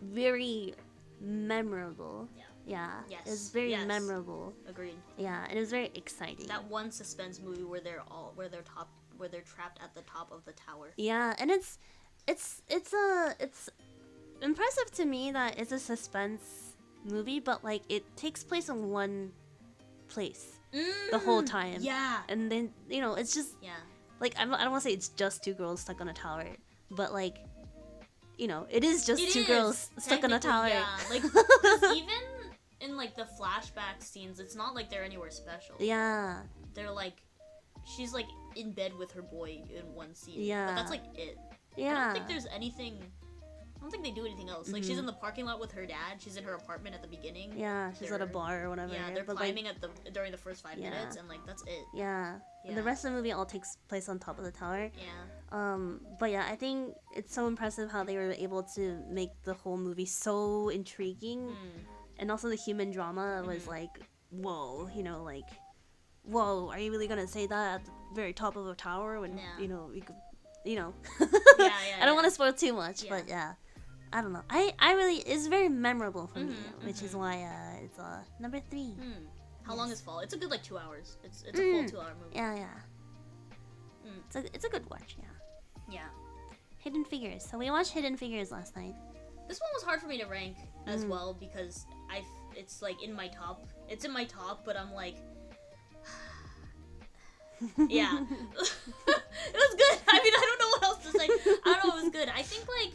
very memorable. Yeah, Yes. it was very memorable. Agreed. Yeah, and it was very exciting. That one suspense movie where they're trapped at the top of the tower. Yeah, and it's impressive to me that it's a suspense movie, but like it takes place in one place the whole time. Yeah. And then it's just like I don't want to say it's just 2 girls stuck on a tower, but like it is just 2 girls stuck on a tower. Yeah, like 'cause even in like the flashback scenes, it's not like they're anywhere special. Yeah. They're like, she's like in bed with her boy in one scene. Yeah. But that's like it. Yeah. I don't think there's anything. I don't think they do anything else. Like she's in the parking lot with her dad. She's in her apartment at the beginning. Yeah, she's at a bar or whatever. Yeah, they're but climbing during the first 5 minutes, and like that's it. Yeah. And the rest of the movie all takes place on top of the tower. Yeah. But yeah, I think it's so impressive how they were able to make the whole movie so intriguing, and also the human drama was like, whoa, like, whoa, are you really gonna say that at the very top of a tower when we could, I don't want to spoil too much, but I don't know. I really, it's very memorable for me, which is why it's number 3. How long is Fall? It's a good like 2 hours. It's a full 2-hour movie. Yeah. It's a good watch. Yeah. Yeah. Hidden Figures. So we watched Hidden Figures last night. This one was hard for me to rank as well because it's like in my top. It's in my top, but I'm like, yeah. It was good. I mean, I don't know what else to say. I don't know, it was good. I think like,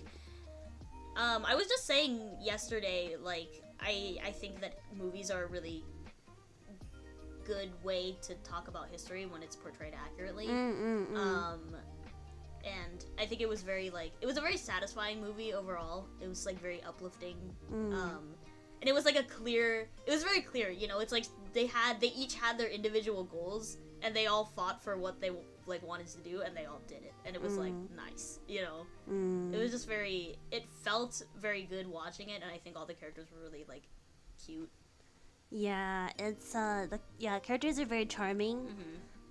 I was just saying yesterday, like, I think that movies are a really good way to talk about history when it's portrayed accurately. And I think it was very like, it was a very satisfying movie overall. It was like very uplifting. And it was like it was very clear, you know, it's like they each had their individual goals and they all fought for what they like wanted to do and they all did it. And it was like nice, you know. It was just it felt very good watching it, and I think all the characters were really like cute. Yeah, it's characters are very charming.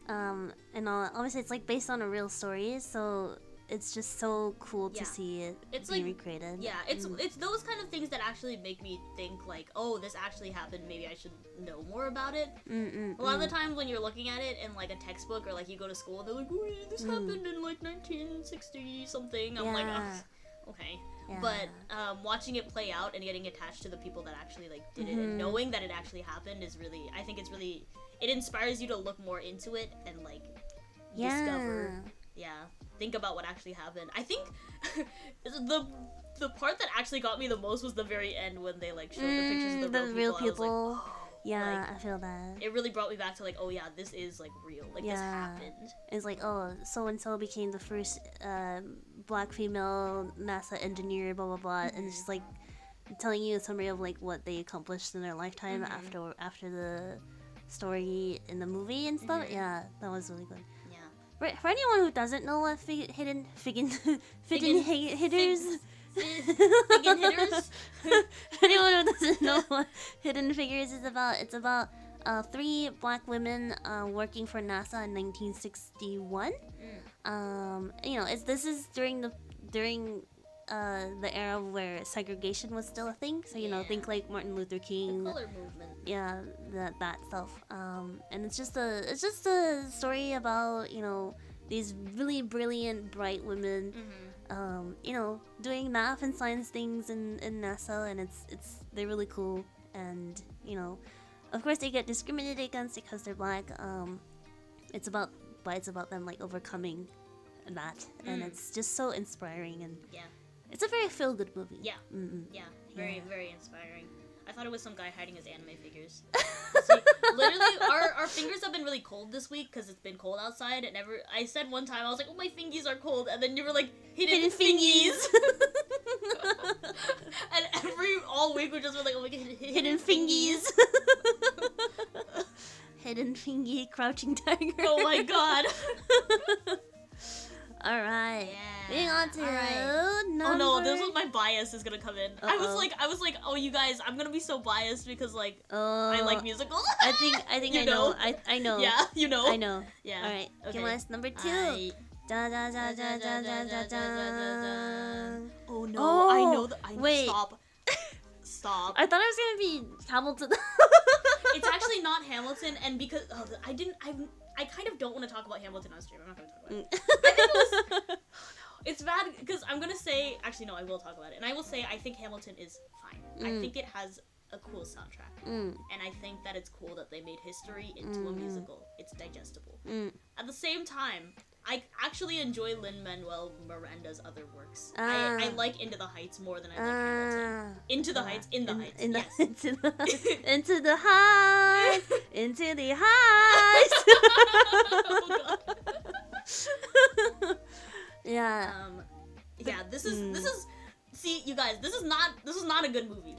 And obviously it's like based on a real story, so it's just so cool to see it being recreated. Yeah, it's those kind of things that actually make me think like, oh, this actually happened, maybe I should know more about it. A lot of the times when you're looking at it in like a textbook or like you go to school and they're like, oh, this happened in like 1960 something. I'm like, oh, okay. Yeah. But watching it play out and getting attached to the people that actually like did it and knowing that it actually happened is really, I think it's really, it inspires you to look more into it and like discover, think about what actually happened. I think the part that actually got me the most was the very end when they like showed the pictures of the real people. I was like, oh, yeah, like, I feel that. It really brought me back to like, oh yeah, this is like real. Like this happened. It's like, oh, so and so became the first black female NASA engineer, blah blah blah, and it's just like telling you a summary of like what they accomplished in their lifetime after the story in the movie and stuff. Yeah, that was really good. Yeah. For anyone who doesn't know what hidden hitters. Anyone who doesn't know what Hidden Figures is about, it's about 3 black women working for NASA in 1961. You know, this is during the era where segregation was still a thing. So you know, think like Martin Luther King. The color movement. Yeah, that stuff. And it's just a story about, you know, these really brilliant, bright women. You know, doing math and science things in NASA, and they're really cool. And you know, of course they get discriminated against because they're black. It's about them like overcoming that, and it's just so inspiring, and it's a very feel good movie. Very very inspiring. I thought it was some guy hiding his anime figures. See, literally, our fingers have been really cold this week because it's been cold outside. And I said one time, I was like, oh, my fingies are cold. And then you were like, hidden fingies. And all week we just were like, oh my god, hidden fingies. Hidden fingy, crouching tiger. Oh my god. Alright. Yeah. Moving on to number... Oh no, this is my bias is gonna come in. I was like, oh you guys, I'm gonna be so biased because like I like musicals. I think I know. I know. Yeah, you know. I know. Yeah. Alright. Okay. Give us number 2. Da da da da da da da da. Oh no, I know that. Wait. Stop. I thought it was gonna be Hamilton. It's actually not Hamilton, and because I kind of don't want to talk about Hamilton on stream. I'm not going to talk about it. I think it was... It's bad because I'm going to say... Actually, no, I will talk about it. And I will say I think Hamilton is fine. I think it has a cool soundtrack. And I think that it's cool that they made history into a musical. It's digestible. At the same time, I actually enjoy Lin-Manuel Miranda's other works. I like Into the Heights more than I like Hamilton. Into the Heights. Into the Heights. Into the heights. Into the heights. Oh god. Yeah. This is see, you guys, this is not a good movie.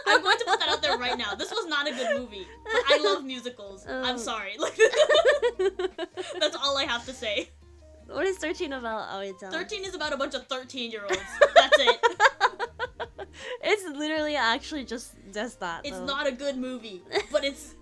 I'm going to put that out there right now. This was not a good movie. But I love musicals. I'm sorry. Like, that's all I have to say. What is 13 about, Aoi-chan? 13 is about a bunch of 13-year-olds. That's it. It's literally actually just that. It's though. not a good movie, but it's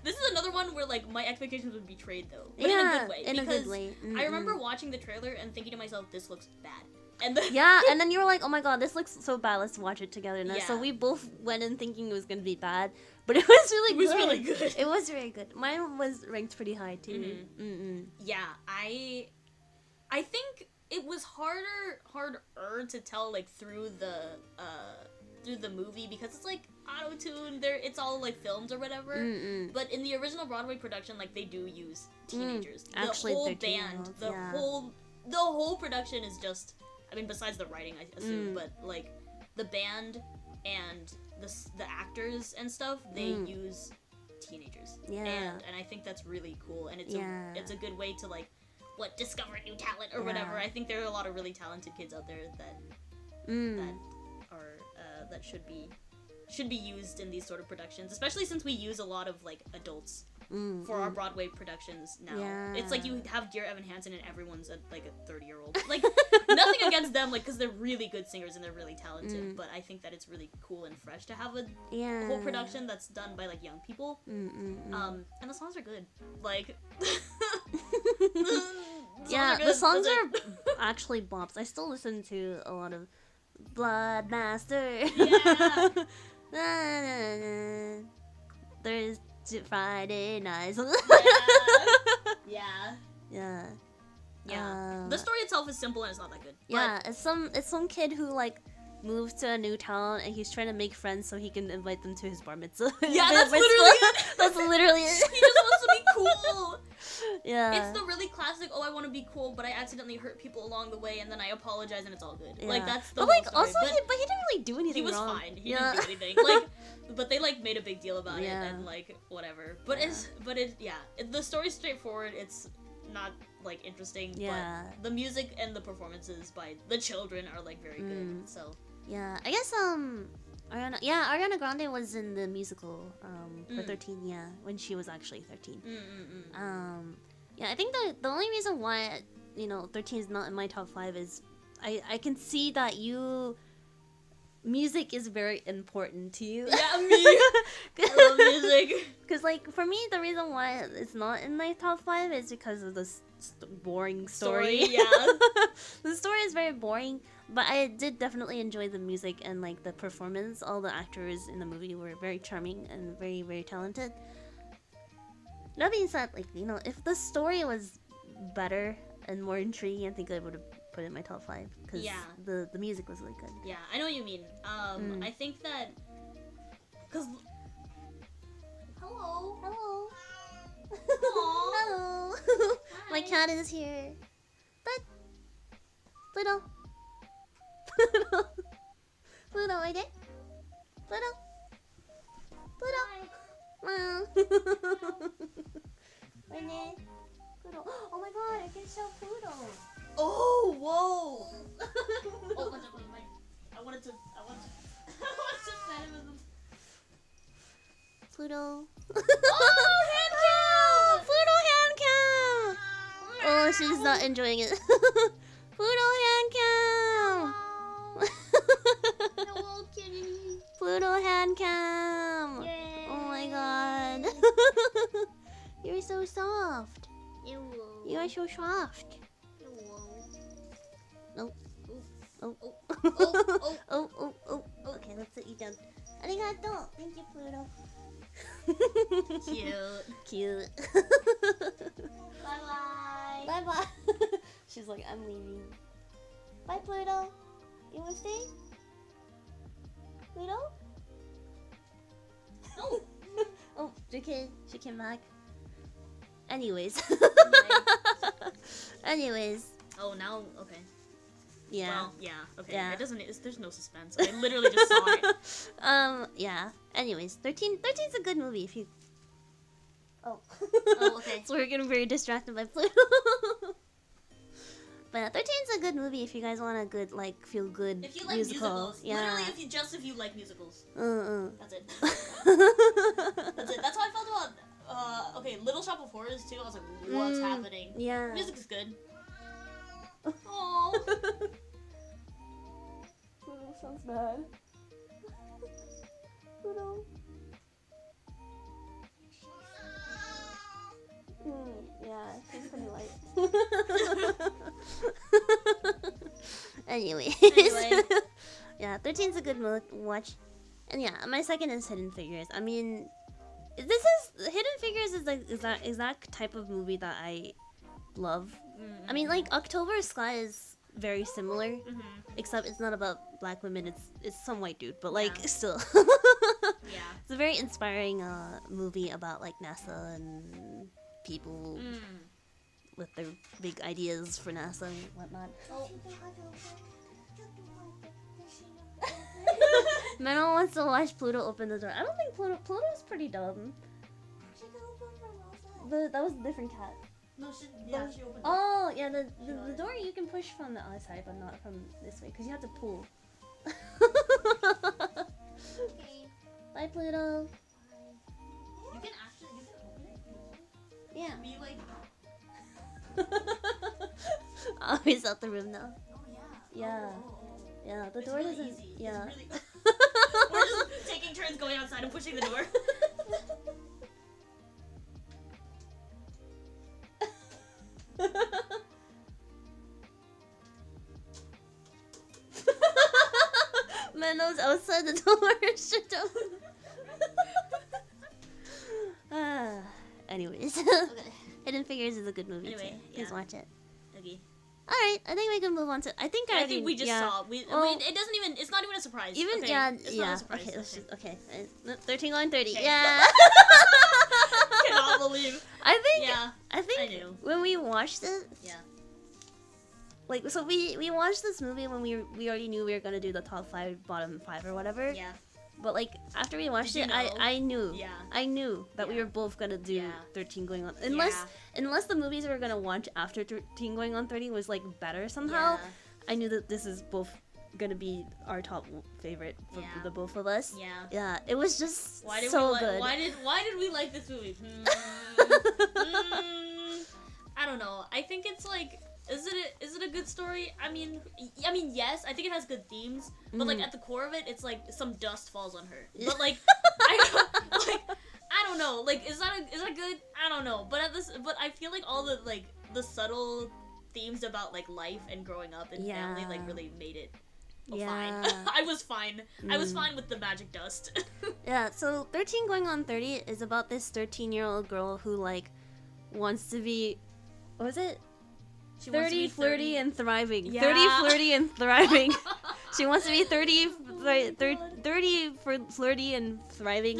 this is another one where like my expectations were betrayed though, but in a good way. In a good way. I remember watching the trailer and thinking to myself, this looks bad. And then and then you were like, oh my god, this looks so bad, let's watch it together. And so we both went in thinking it was gonna be bad, but it was really good. It was really good. It was very good. Mine was ranked pretty high too. Yeah, I I think it was harder to tell like through the movie because it's like auto-tune, it's all like filmed or whatever. But in the original Broadway production, like they do use teenagers. Actually, the whole band, the whole production is just, I mean, besides the writing, I assume, but like the band and the actors and stuff, they use teenagers. And I think that's really cool, and it's a good way to like discover new talent or whatever. I think there are a lot of really talented kids out there that that should be used in these sort of productions, especially since we use a lot of like adults for our Broadway productions now. It's like you have Dear Evan Hansen and everyone's like a 30-year-old. Like nothing against them, like because they're really good singers and they're really talented. But I think that it's really cool and fresh to have a whole production that's done by like young people. And the songs are good. Like the songs are actually bops. I still listen to a lot of Bloodmaster. There's Friday nights. The story itself is simple and it's not that good. It's some kid who like moves to a new town and he's trying to make friends so he can invite them to his bar mitzvah. That's literally it. That's literally it. He just wants to be cool. It's the really classic, oh, I want to be cool, but I accidentally hurt people along the way, and then I apologize, and it's all good. Like, that's the whole story. Also, he didn't really do anything wrong. He was fine. He didn't do anything. Like, but they, like, made a big deal about it, and, like, whatever. But the story's straightforward. It's not, like, interesting, but the music and the performances by the children are, like, very good, so. I guess, Ariana Grande was in the musical for 13, when she was actually 13. I think the only reason why 13 is not in my top 5 is I can see that music is very important to you. Me. I love music. Because like for me, the reason why it's not in my top 5 is because of the boring story. The story is very boring, but I did definitely enjoy the music and like the performance. All the actors in the movie were very charming and very, very talented. That being said, like, if the story was better and more intriguing, I think I would have put it in my top 5 because the music was really good. I know what you mean. I think that because hello. Hello. My cat is here. But Pluto, right there. Pluto. Wow. Right there. Pluto. Oh my god, I can show Pluto. Oh, whoa. I wanted to pet him with him. Pluto. Oh, hand cam! Pluto hand cam! Oh, she's not enjoying it. Pluto hand cam! Hello, kitty. Pluto hand cam! Yay. Oh my god. You're so soft. Hello. You are so soft. Hello. Oh. Okay, let's sit you down. Arigato. Thank you, Pluto. Cute. Bye-bye. Bye-bye. She's like, I'm leaving. Bye, Pluto. You wanna stay? Pluto? No. Oh, JK. She came back. Anyways. Oh, now, okay. Yeah. Well, okay. Yeah. It doesn't. There's no suspense. I literally just saw it. Anyways, 13's a good movie if you. Oh. Oh, okay. So we're getting very distracted by Pluto. But 13's a good movie if you guys want a good, like, feel good If you like musical. musicals, literally, if you like musicals. That's it. That's it. That's how I felt about. Okay, Little Shop of Horrors too. I was like, what's happening? Yeah. Music is good. Oh. Pluto sounds bad. Pluto. Yeah, she's pretty light. Anyways. Yeah, 13's a good watch. And yeah, my second is Hidden Figures. I mean, Hidden Figures is like that exact type of movie that I love. I mean, like October Sky is very similar, except it's not about black women. It's some white dude, but like still. It's a very inspiring movie about like NASA and people with their big ideas for NASA and whatnot. Meno wants to watch Pluto open the door. I don't think Pluto's pretty dumb. That was a different cat. No, she opened it. Oh, yeah, the door you can push from the other side, but not from this way, because you have to pull. Okay. Bye, Pluto. You can open it? Yeah. Be like... Oh, he's out the room now. Oh, yeah. Yeah. Yeah, the door really doesn't... easy. Yeah. It's really... We're just taking turns going outside and pushing the door. Meno's outside the door. Shut up. Anyways. Okay. Hidden Figures is a good movie Anyway, too. Please watch it. Okay. Alright, I think we can move on to... I think we just saw. Well, it doesn't even... It's not even a surprise. Even, okay. It's not a surprise. Okay, let's just... Okay. 13 going 30. Okay. Yeah! Cannot believe. I I think knew. when we watched it... Yeah. Like, so we watched this movie when we already knew we were gonna do the top 5, bottom 5 or whatever. Yeah. But like, after we watched Did it, you know? I knew. Yeah. I knew that we Yeah. were both gonna do Yeah. 13 going on. Unless the movies we were gonna watch after 13 going on 30 was like better somehow. Yeah. I knew that this is both gonna be our top favorite for the both of us. Yeah. Yeah, it was just Why did so we good. Why did we like this movie? I don't know. I think it's like, is it a good story? I mean, yes. I think it has good themes, but like at the core of it, it's like some dust falls on her. But like, I don't know. Like, is that good? I don't know. But I feel like all the subtle themes about like life and growing up and family like really made it fine. I was fine. I was fine with the magic dust. Yeah. So 13 going on 30 is about this 13-year-old girl who like wants to be, what was it? She wants to 30, be flirty, and thriving. Yeah. 30, flirty, and thriving. She wants to be 30 for flirty and thriving.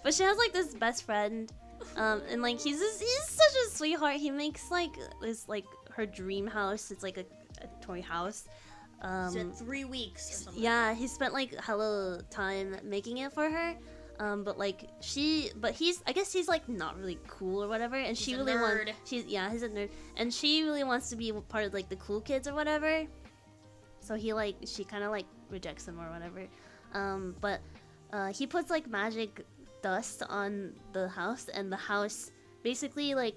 But she has like this best friend, and like he's such a sweetheart. He makes like this like her dream house. It's like a toy house. So 3 weeks or something. Yeah, he spent like hella time making it for her. But I guess he's like not really cool or whatever, and He's she a really nerd. he's a nerd, and she really wants to be part of like the cool kids or whatever. So she kind of like rejects him or whatever. But he puts like magic dust on the house, and the house basically like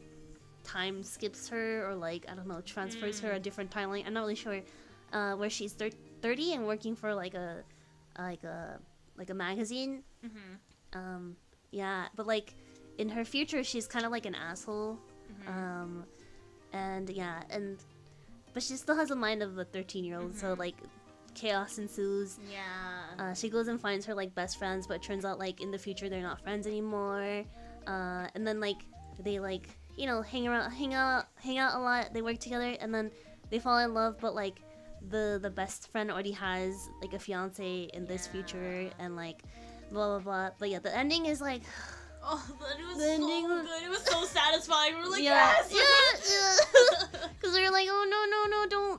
time skips her or like I don't know, transfers her a different timeline. I'm not really sure. Where she's 30 and working for like a magazine. Yeah, but like in her future she's kind of like an asshole. But she still has a mind of a 13-year-old, so like chaos ensues. Yeah. She goes and finds her like best friends, but it turns out like in the future they're not friends anymore. And then like they like, you know, hang out a lot. They work together, and then they fall in love, but like the best friend already has like a fiance in this future, and like blah blah blah. But yeah, the ending is like, oh, it was so good. It was so satisfying. We were like, yeah, yes. Because we were like, oh no,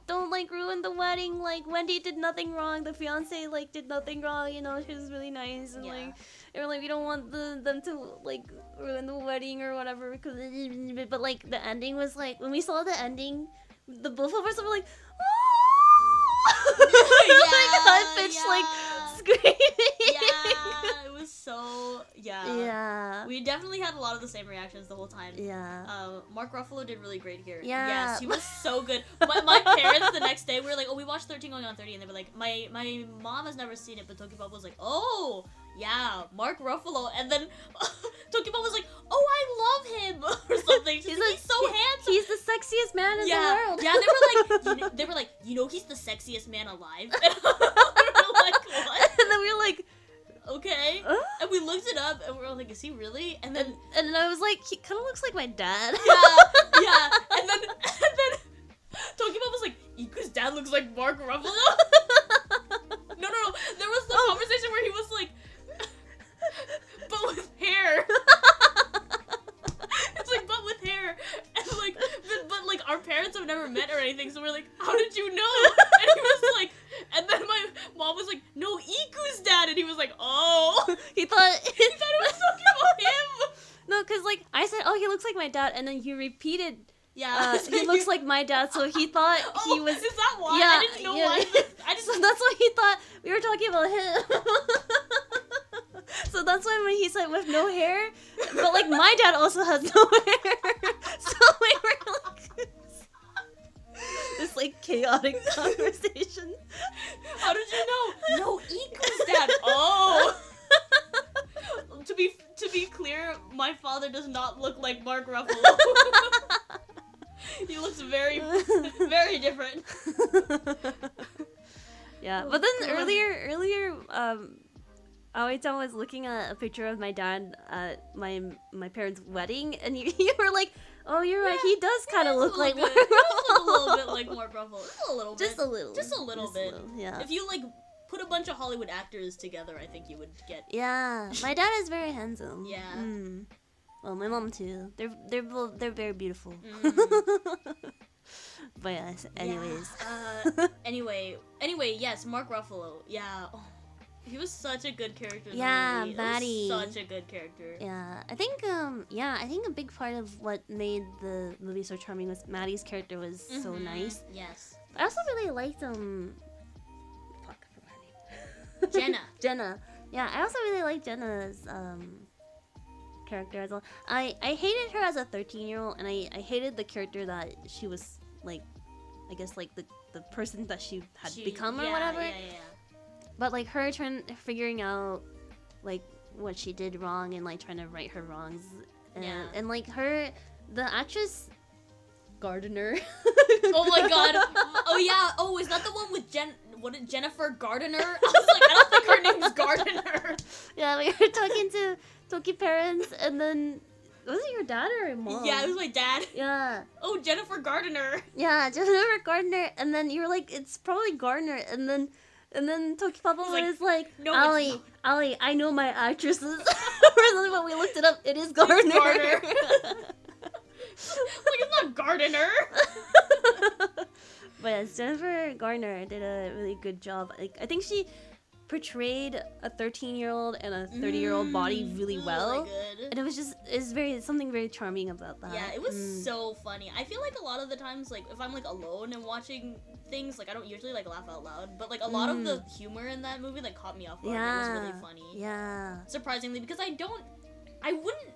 don't like ruin the wedding. Like Wendy did nothing wrong. The fiance like did nothing wrong. You know, she was really nice, and like they were like, we don't want them to like ruin the wedding or whatever. Because but like the ending was like, when we saw the ending, the both of us were like, like high pitched like screaming. Yeah, it was so yeah. We definitely had a lot of the same reactions the whole time. Yeah. Mark Ruffalo did really great here. Yeah. Yes, he was so good. My parents the next day we were like, oh, we watched 13 going on 30, and they were like, my mom has never seen it, but Tokipop was like, oh yeah, Mark Ruffalo, and then Tokipop was like, oh, I love him or something. He's so handsome. He's the sexiest man in the world. Yeah, they were like, you know, he's the sexiest man alive. And we were like, what? And then we were like, okay. And we looked it up, and we're all like, is he really? And then I was like, he kind of looks like my dad. yeah. And then Tokimori was like, Iku's dad looks like Mark Ruffalo. No. There was the conversation where he was like, but with hair. It's like, but with hair. And like, but like, our parents have never met or anything, so we're like, how did you know? And he was like, and then my mom was like, no, Iku's dad. And he was like, oh. He thought He thought it was talking about him. No, because like, I said, oh, he looks like my dad, and then he repeated, Yeah. he looks like my dad, so he thought he was... Is that why? Yeah, I didn't know why. So that's why he thought we were talking about him. So that's why when he said with no hair, but like my dad also has no hair. So we were like this like chaotic conversation. How did you know? No, Iku's dad. Oh. To be clear, my father does not look like Mark Ruffalo. He looks very, very different. Yeah, but then earlier, Aoi-chan was looking at a picture of my dad at my parents' wedding, and you were like, "Oh, you're right. He does kind of look like Mark Ruffalo." A little bit like Mark Ruffalo. Just a little. Just a little bit. Yeah. If you like put a bunch of Hollywood actors together, I think you would get. Yeah, my dad is very handsome. Yeah. Well, my mom too. They're very beautiful. But yes, anyways. Yeah. Anyway, yes, Mark Ruffalo. Yeah. Oh, he was such a good character in the movie. Maddie. Such a good character. Yeah, I think a big part of what made the movie so charming was Maddie's character was so nice. Yes. I also really liked fuck, I forgot her name. Jenna. Yeah, I also really liked Jenna's character as well. I hated her as a 13-year-old, and I hated the character that she was like, I guess like the person that she had become or whatever. Yeah. But like her figuring out like what she did wrong and like trying to right her wrongs, and like the actress Gardner. Oh my god. Oh yeah. Oh, is that the one with Jennifer Gardner? I was like, I don't think her name's Gardner. Yeah, we were talking to Toki parents, and then was it your dad or your mom? Yeah, it was my dad. Yeah. Oh, Jennifer Gardner. Yeah, Jennifer Gardner, and then you were like, it's probably Gardner, and then Toki Papa was like, no, Ali, I know my actresses. When we looked it up, it is Gardner. It's Gardner. Like, it's not Gardner. But yes, Jennifer Gardner did a really good job. Like, I think she portrayed a 13-year-old and a 30-year-old body really well. Good. And it was something very charming about that. Yeah, it was so funny. I feel like a lot of the times, like, if I'm like alone and watching things, like, I don't usually like laugh out loud, but like a lot of the humor in that movie like caught me off guard. Yeah. It was really funny. Yeah. Surprisingly, because I wouldn't.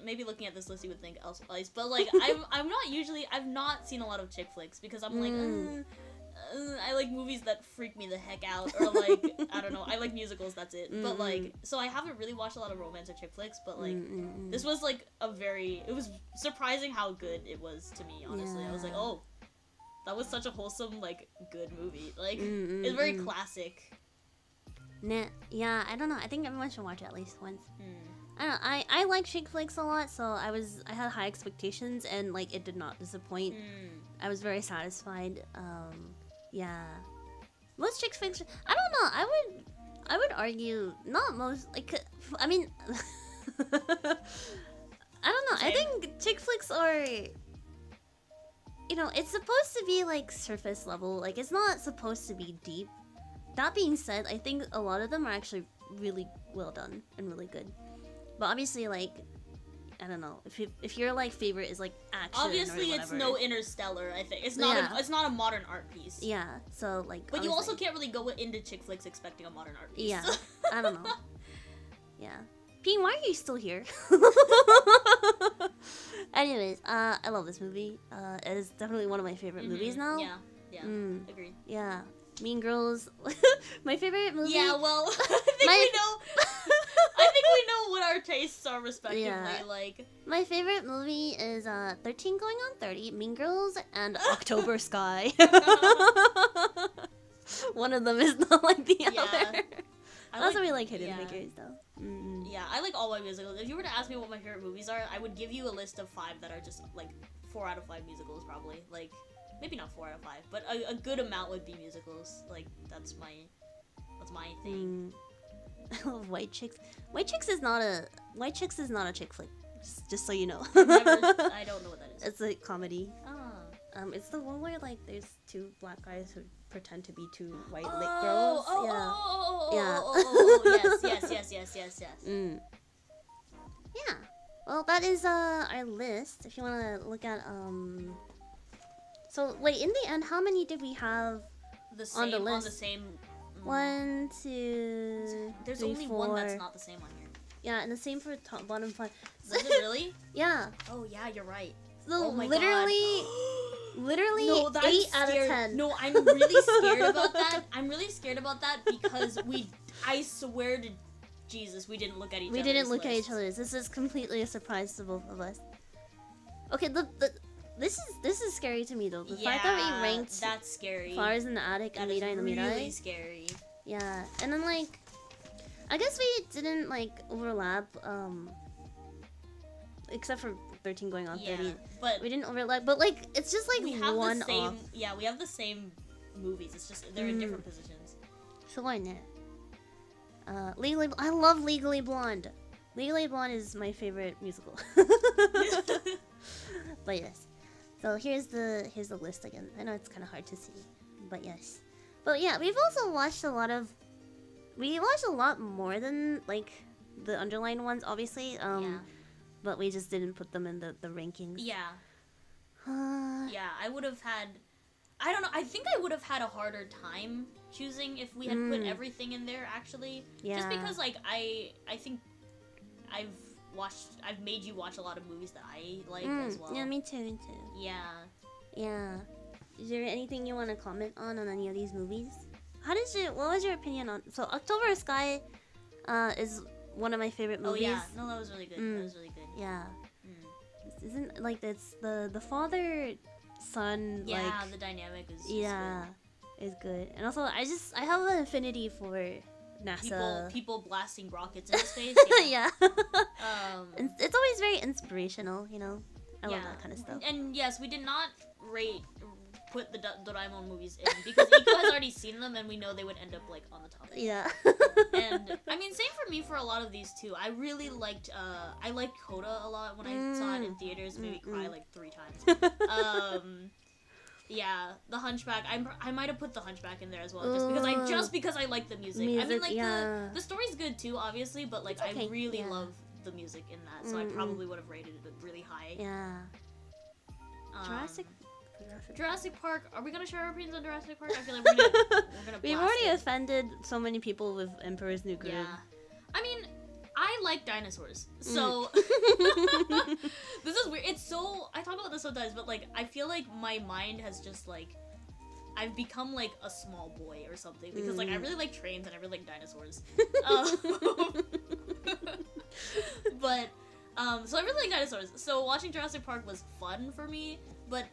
Maybe looking at this list you would think else, but like I've not seen a lot of chick flicks because I'm like I like movies that freak me the heck out, or like I don't know, I like musicals, that's it. But like, so I haven't really watched a lot of romance or chick flicks, but like this was like it was surprising how good it was to me, honestly. I was like, oh, that was such a wholesome, like, good movie. Like, it's very classic. Yeah, I don't know, I think everyone should watch it at least once. I don't know, I like chick flicks a lot, so I had high expectations, and like it did not disappoint. I was very satisfied. Yeah, most chick flicks, I don't know, I would argue not most, like, I mean I don't know, I think chick flicks are, you know, it's supposed to be like surface level, like it's not supposed to be deep. That being said, I think a lot of them are actually really well done and really good. But obviously, like, I don't know, if your like favorite is like action, obviously or it's no Interstellar. I think it's not it's not a modern art piece. Yeah, so like, but you also can't really go into chick flicks expecting a modern art piece. Yeah, I don't know. Yeah, Ping, why are you still here? Anyways, I love this movie. It is definitely one of my favorite movies now. Yeah, agreed. Yeah, Mean Girls, my favorite movie. Yeah, well, I think we know what our tastes are respectively. Yeah. Like, my favorite movie is 13 Going on 30, Mean Girls, and October Sky. One of them is not like the other. I also really like Hidden Figures though. Yeah, I like all my musicals. If you were to ask me what my favorite movies are, I would give you a list of 5 that are just like 4 out of 5 musicals probably. Like maybe not 4 out of 5, but a good amount would be musicals. Like that's my thing. I love White Chicks. White Chicks is not a chick flick. Just so you know. I don't know what that is. It's a comedy. Ah. It's the one where like there's 2 black guys who pretend to be 2 white lit girls. Yes. Yeah. Well, that is our list. If you want to look at So wait, in the end, how many did we have on the list? On the same. 1, 2. There's 3, only 4. 1 that's not the same on here. Yeah, and the same for top, bottom 5. Is it really? Yeah. Oh yeah, you're right. So oh my literally, God. literally No, 8 out of 10. No, I'm really scared about that. I'm really scared about that because I swear to Jesus, we didn't look at each other's We didn't look lists. at each other's. This is completely a surprise to both of us. Okay, this is scary to me though. The fact that we ranked that's scary. Flowers in the Attic and Mirai in the Mirai. Really scary. Yeah, and then like, I guess we didn't like overlap, except for 13 going on 30. But we didn't overlap. But like, it's just like we have one the same. off. Yeah, we have the same movies. It's just they're in different positions. So why not? I love Legally Blonde. Legally Blonde is my favorite musical. But yes. So here's the list again. I know it's kind of hard to see, but yes. But yeah, we've also watched a lot more than like the underlined ones, obviously. But we just didn't put them in the rankings. Yeah. Yeah, I would have had. I don't know. I think I would have had a harder time choosing if we had put everything in there. Actually, just because like I think I've made you watch a lot of movies that I like as well. Yeah, me too. Yeah. Yeah. Is there anything you want to comment on any of these movies? What was your opinion on... So, October Sky is one of my favorite movies. Oh, yeah. No, that was really good. That was really good. Yeah. Isn't, like, it's the father-son, yeah, like... the dynamic is is good. And also, I have an affinity for NASA. People blasting rockets into space. Yeah. It's always very inspirational, you know? I love that kind of stuff. And yes, we did not put the Doraemon movies in because Iku has already seen them and we know they would end up like on the top. Yeah. And I mean, same for me for a lot of these too. I really liked I liked Coda a lot when I saw it in theaters. Made me cry like 3 times. Yeah, The Hunchback. I might have put The Hunchback in there as well, just because I like the music. I mean, like the story's good too, obviously, but like I really love the music in that, so I probably would have rated it really high. Yeah. Jurassic Park. Are we gonna share our opinions on Jurassic Park? I feel like we're gonna. We've already offended so many people with Emperor's New Groove. Yeah. I mean, I like dinosaurs, so this is weird. It's so I talk about this sometimes, but like I feel like my mind has just like I've become like a small boy or something because like I really like trains and I really like dinosaurs. But so I really like dinosaurs. So watching Jurassic Park was fun for me, but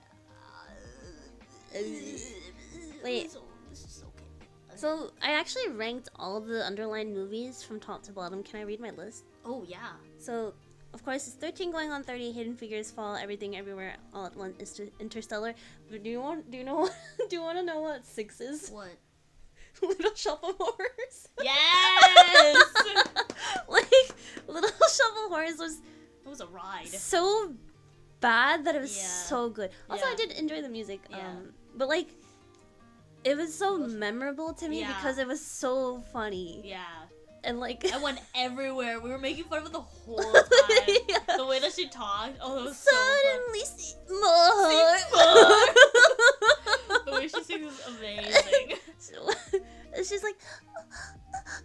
wait. This is okay. So I actually ranked all the underlined movies from top to bottom. Can I read my list? Oh yeah. So of course it's 13 going on 30, Hidden Figures, Fall, Everything Everywhere All at Once, Interstellar. But do you want to know what 6 is? What? Little Shop of Horrors. Yes. Like Little Shop of Horrors was a ride. So bad that it was so good. Also, I did enjoy the music. But like, it was so memorable to me because it was so funny. Yeah. And like, I went everywhere. We were making fun of it the whole time. The way that she talked. Oh, that was so suddenly fun. see more. The way she sings is amazing. She's like,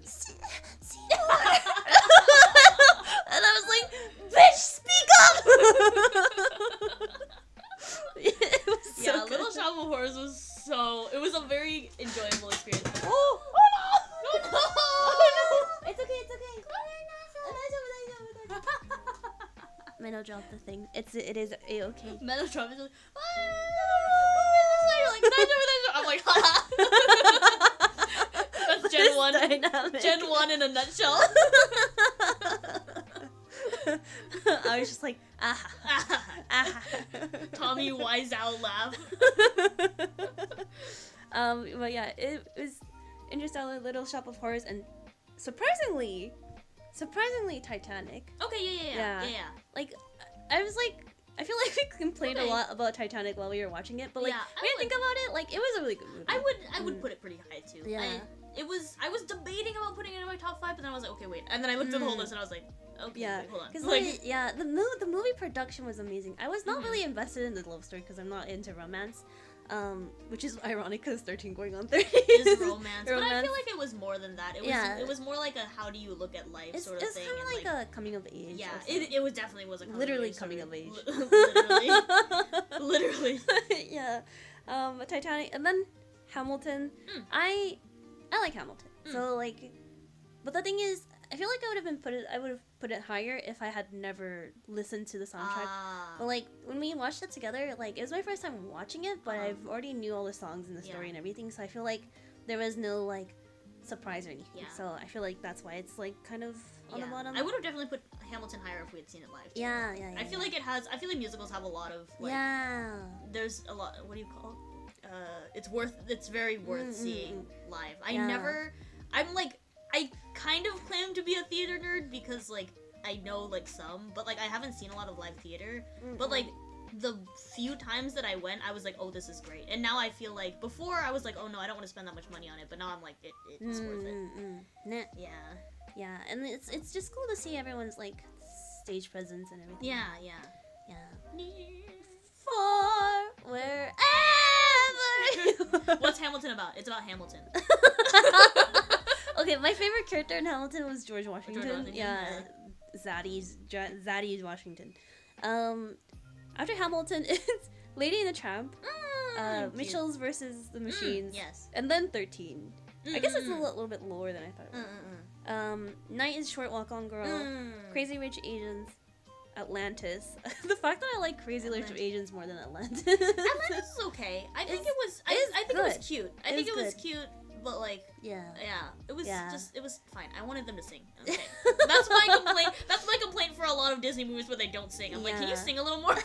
see more. And I was like, bitch, speak up. It was so good. Little Shop of Horrors was it was a very enjoyable experience. Oh no! No! Oh no! It's okay. Meno dropped the thing. It is a-okay. Meno dropped it. I'm like, that's Gen 1 1. dynamic. Gen 1 in a nutshell. I was just like, Tommy Wiseau laugh. But yeah, it was Interstellar, Little Shop of Horrors, and surprisingly Titanic. Okay, yeah. Like, I was like, I feel like we complained a lot about Titanic while we were watching it, but like, when you think about it, like, it was a really good movie. I would put it pretty high too. Yeah. I was debating about putting it in my top 5, but then I was like, okay, wait. And then I looked at the whole list and I was like, okay, yeah, wait, hold on. Because the movie production was amazing. I was not really invested in the love story because I'm not into romance, which is ironic because 13 going on 30 is romance. But I feel like it was more than that. It was more like a how do you look at life sort of thing. It's kind of like a coming of age. Yeah, it was definitely was a coming literally of age coming of age. Literally. Yeah, Titanic, and then Hamilton. I like Hamilton. So like, but the thing is, I feel like I would have put it higher if I had never listened to the soundtrack. But like when we watched it together, like it was my first time watching it, but I've already knew all the songs and the story and everything, so I feel like there was no like surprise or anything. Yeah. So I feel like that's why it's like kind of on the bottom. I would have definitely put Hamilton higher if we had seen it live. Too. Yeah. I feel like I feel like musicals have a lot of like. Yeah. There's a lot. What do you call it? It's very worth seeing live. I kind of claim to be a theater nerd because like I know like some, but like I haven't seen a lot of live theater. But like the few times that I went, I was like, oh, this is great. And now I feel like before I was like, oh no, I don't want to spend that much money on it. But now I'm like, it's worth it. Yeah, and it's just cool to see everyone's like stage presence and everything. Yeah. Near, far, wherever. What's Hamilton about? It's about Hamilton. Okay, my favorite character in Hamilton was George Washington. Yeah. Zaddy's Washington. After Hamilton, it's Lady and the Tramp, Mitchell's versus the Machines, yes, and then 13. I guess it's a little bit lower than I thought it was. Night is Short Walk on Girl, Crazy Rich Asians, Atlantis. The fact that I like Crazy Rich Asians more than Atlantis. Atlantis is okay. I think it was. I think it was cute. I think it was cute. But like, it was just, it was fine. I wanted them to sing. Okay, that's my complaint. That's my complaint for a lot of Disney movies where they don't sing. I'm like, can you sing a little more?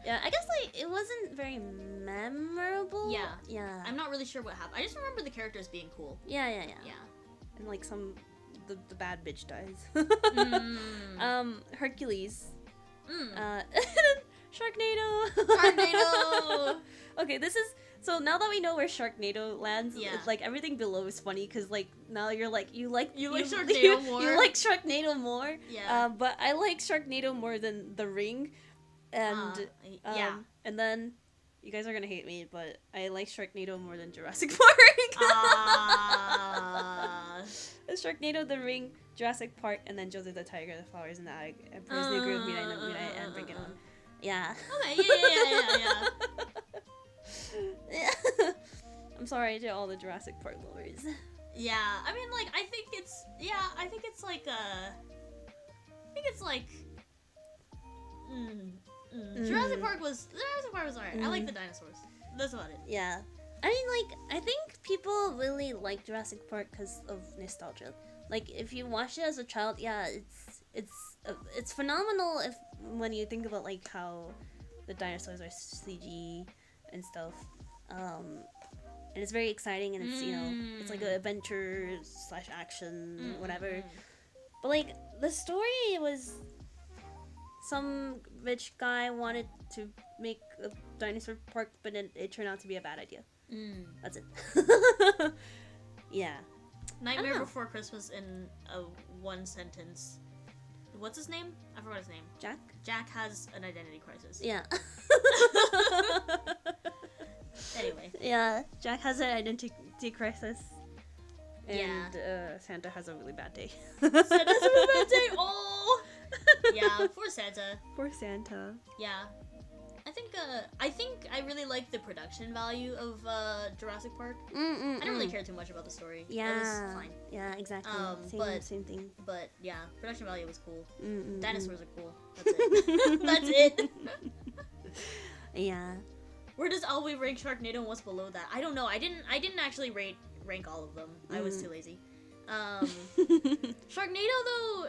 Yeah, I guess like it wasn't very memorable. Yeah. I'm not really sure what happened. I just remember the characters being cool. Yeah. And like the bad bitch dies. Hercules. Sharknado. Okay, this is. So now that we know where Sharknado lands, it's like everything below is funny because like now you're like you like Sharknado more. You like Sharknado more. Yeah. But I like Sharknado more than The Ring, and and then you guys are gonna hate me, but I like Sharknado more than Jurassic Park. Sharknado, The Ring, Jurassic Park, and then Joseph the Tiger, the Flowers, and the Emperor's New Groove, Midnight, and Bring It On. Yeah. Okay. Yeah. I'm sorry to all the Jurassic Park lovers. Yeah, I mean, like, I think it's like, Jurassic Park was alright. I like the dinosaurs. That's about it. Yeah. I mean, like, I think people really like Jurassic Park because of nostalgia. Like, if you watch it as a child, it's phenomenal when you think about, like, how the dinosaurs are CG and stuff. And it's very exciting, and it's, it's like an adventure / action, whatever. But, like, the story was some rich guy wanted to make a dinosaur park, but it turned out to be a bad idea. That's it. Yeah. Nightmare Before Christmas in a one sentence. What's his name? I forgot his name. Jack? Jack has an identity crisis. Yeah. Anyway. Yeah, Jack has an identity crisis. And Santa has a really bad day. Santa's a really bad day. Oh. Yeah, poor Santa. Poor Santa. Yeah. I think I really like the production value of Jurassic Park. I don't really care too much about the story. Yeah. It was fine. Yeah, exactly. Same thing. But yeah, production value was cool. Dinosaurs are cool. That's it. That's it. Yeah. Where does Aoi rank Sharknado and what's below that? I don't know. I didn't actually rate rank all of them. I was too lazy. Sharknado though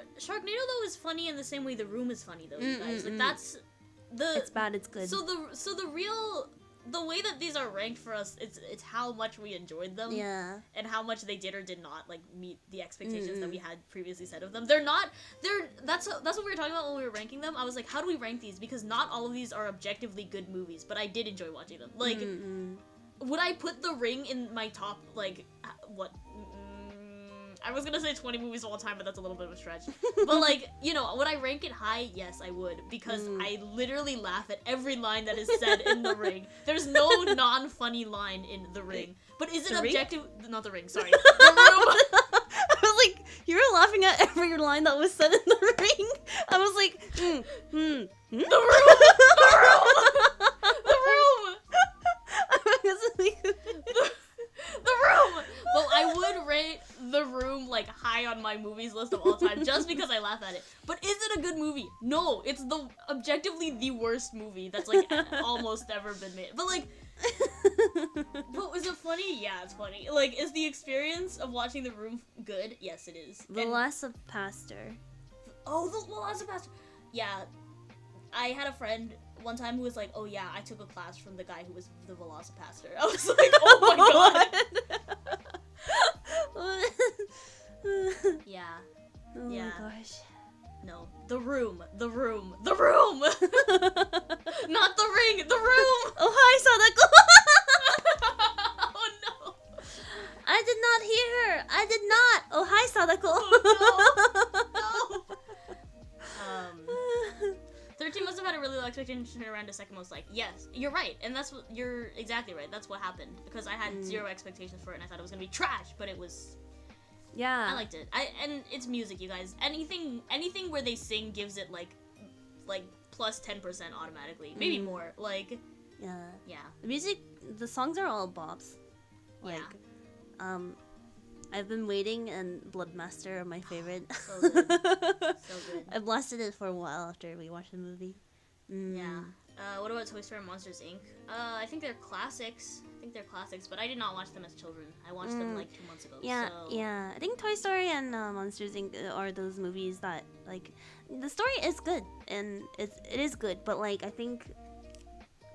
is funny in the same way The Room is funny though, you guys. Like that's it's bad, it's good. So the way that these are ranked for us, it's how much we enjoyed them. Yeah. And how much they did or did not like meet the expectations that we had previously set of them. That's what we were talking about when we were ranking them. I was like, how do we rank these? Because not all of these are objectively good movies, but I did enjoy watching them. Like would I put The Ring in my top like what I was gonna say 20 movies all time, but that's a little bit of a stretch. But like, you know, would I rank it high? Yes, I would, because I literally laugh at every line that is said in The Ring. There's no non-funny line in The Ring. But is it objective? Not The Ring, sorry. The Room. I was like, you were laughing at every line that was said in The Ring. I was like, The Room! The Room! The Room! I was like, The Room! But I would rate The Room like high on my movies list of all time just because I laugh at it. But is it a good movie? No, it's the objectively the worst movie that's like almost ever been made. But like, but is it funny? Yeah, it's funny. Like, is the experience of watching The Room good? Yes, it is. Velocipaster. Oh, the Velocipaster. Yeah, I had a friend one time who was like, "Oh yeah, I took a class from the guy who was the Velocipaster." I was like, "Oh my god." Yeah. Oh Yeah. my gosh. No. The Room. The Room. The Room! Not The Ring! The Room! Oh, hi, Sadako! Oh no! I did not hear her! I did not! Oh, hi, Sadako! Oh no! No! 13 must have had a really low expectation around a second most like. Yes, you're right. And you're exactly right. That's what happened. Because I had zero expectations for it and I thought it was gonna be trash, but it was... Yeah. I liked it. And it's music, you guys. Anything where they sing gives it like plus 10% automatically. Maybe more. Like yeah. The music, the songs are all bops. Like I've been waiting and Bloodmaster are my favorite. So good. So good. I blasted it for a while after we watched the movie. Yeah. What about Toy Story and Monsters Inc? I think they're classics. But I did not watch them as children. I watched them like 2 months ago. Yeah, so... yeah. I think Toy Story and Monsters Inc. are those movies that like the story is good and it is good, but like I think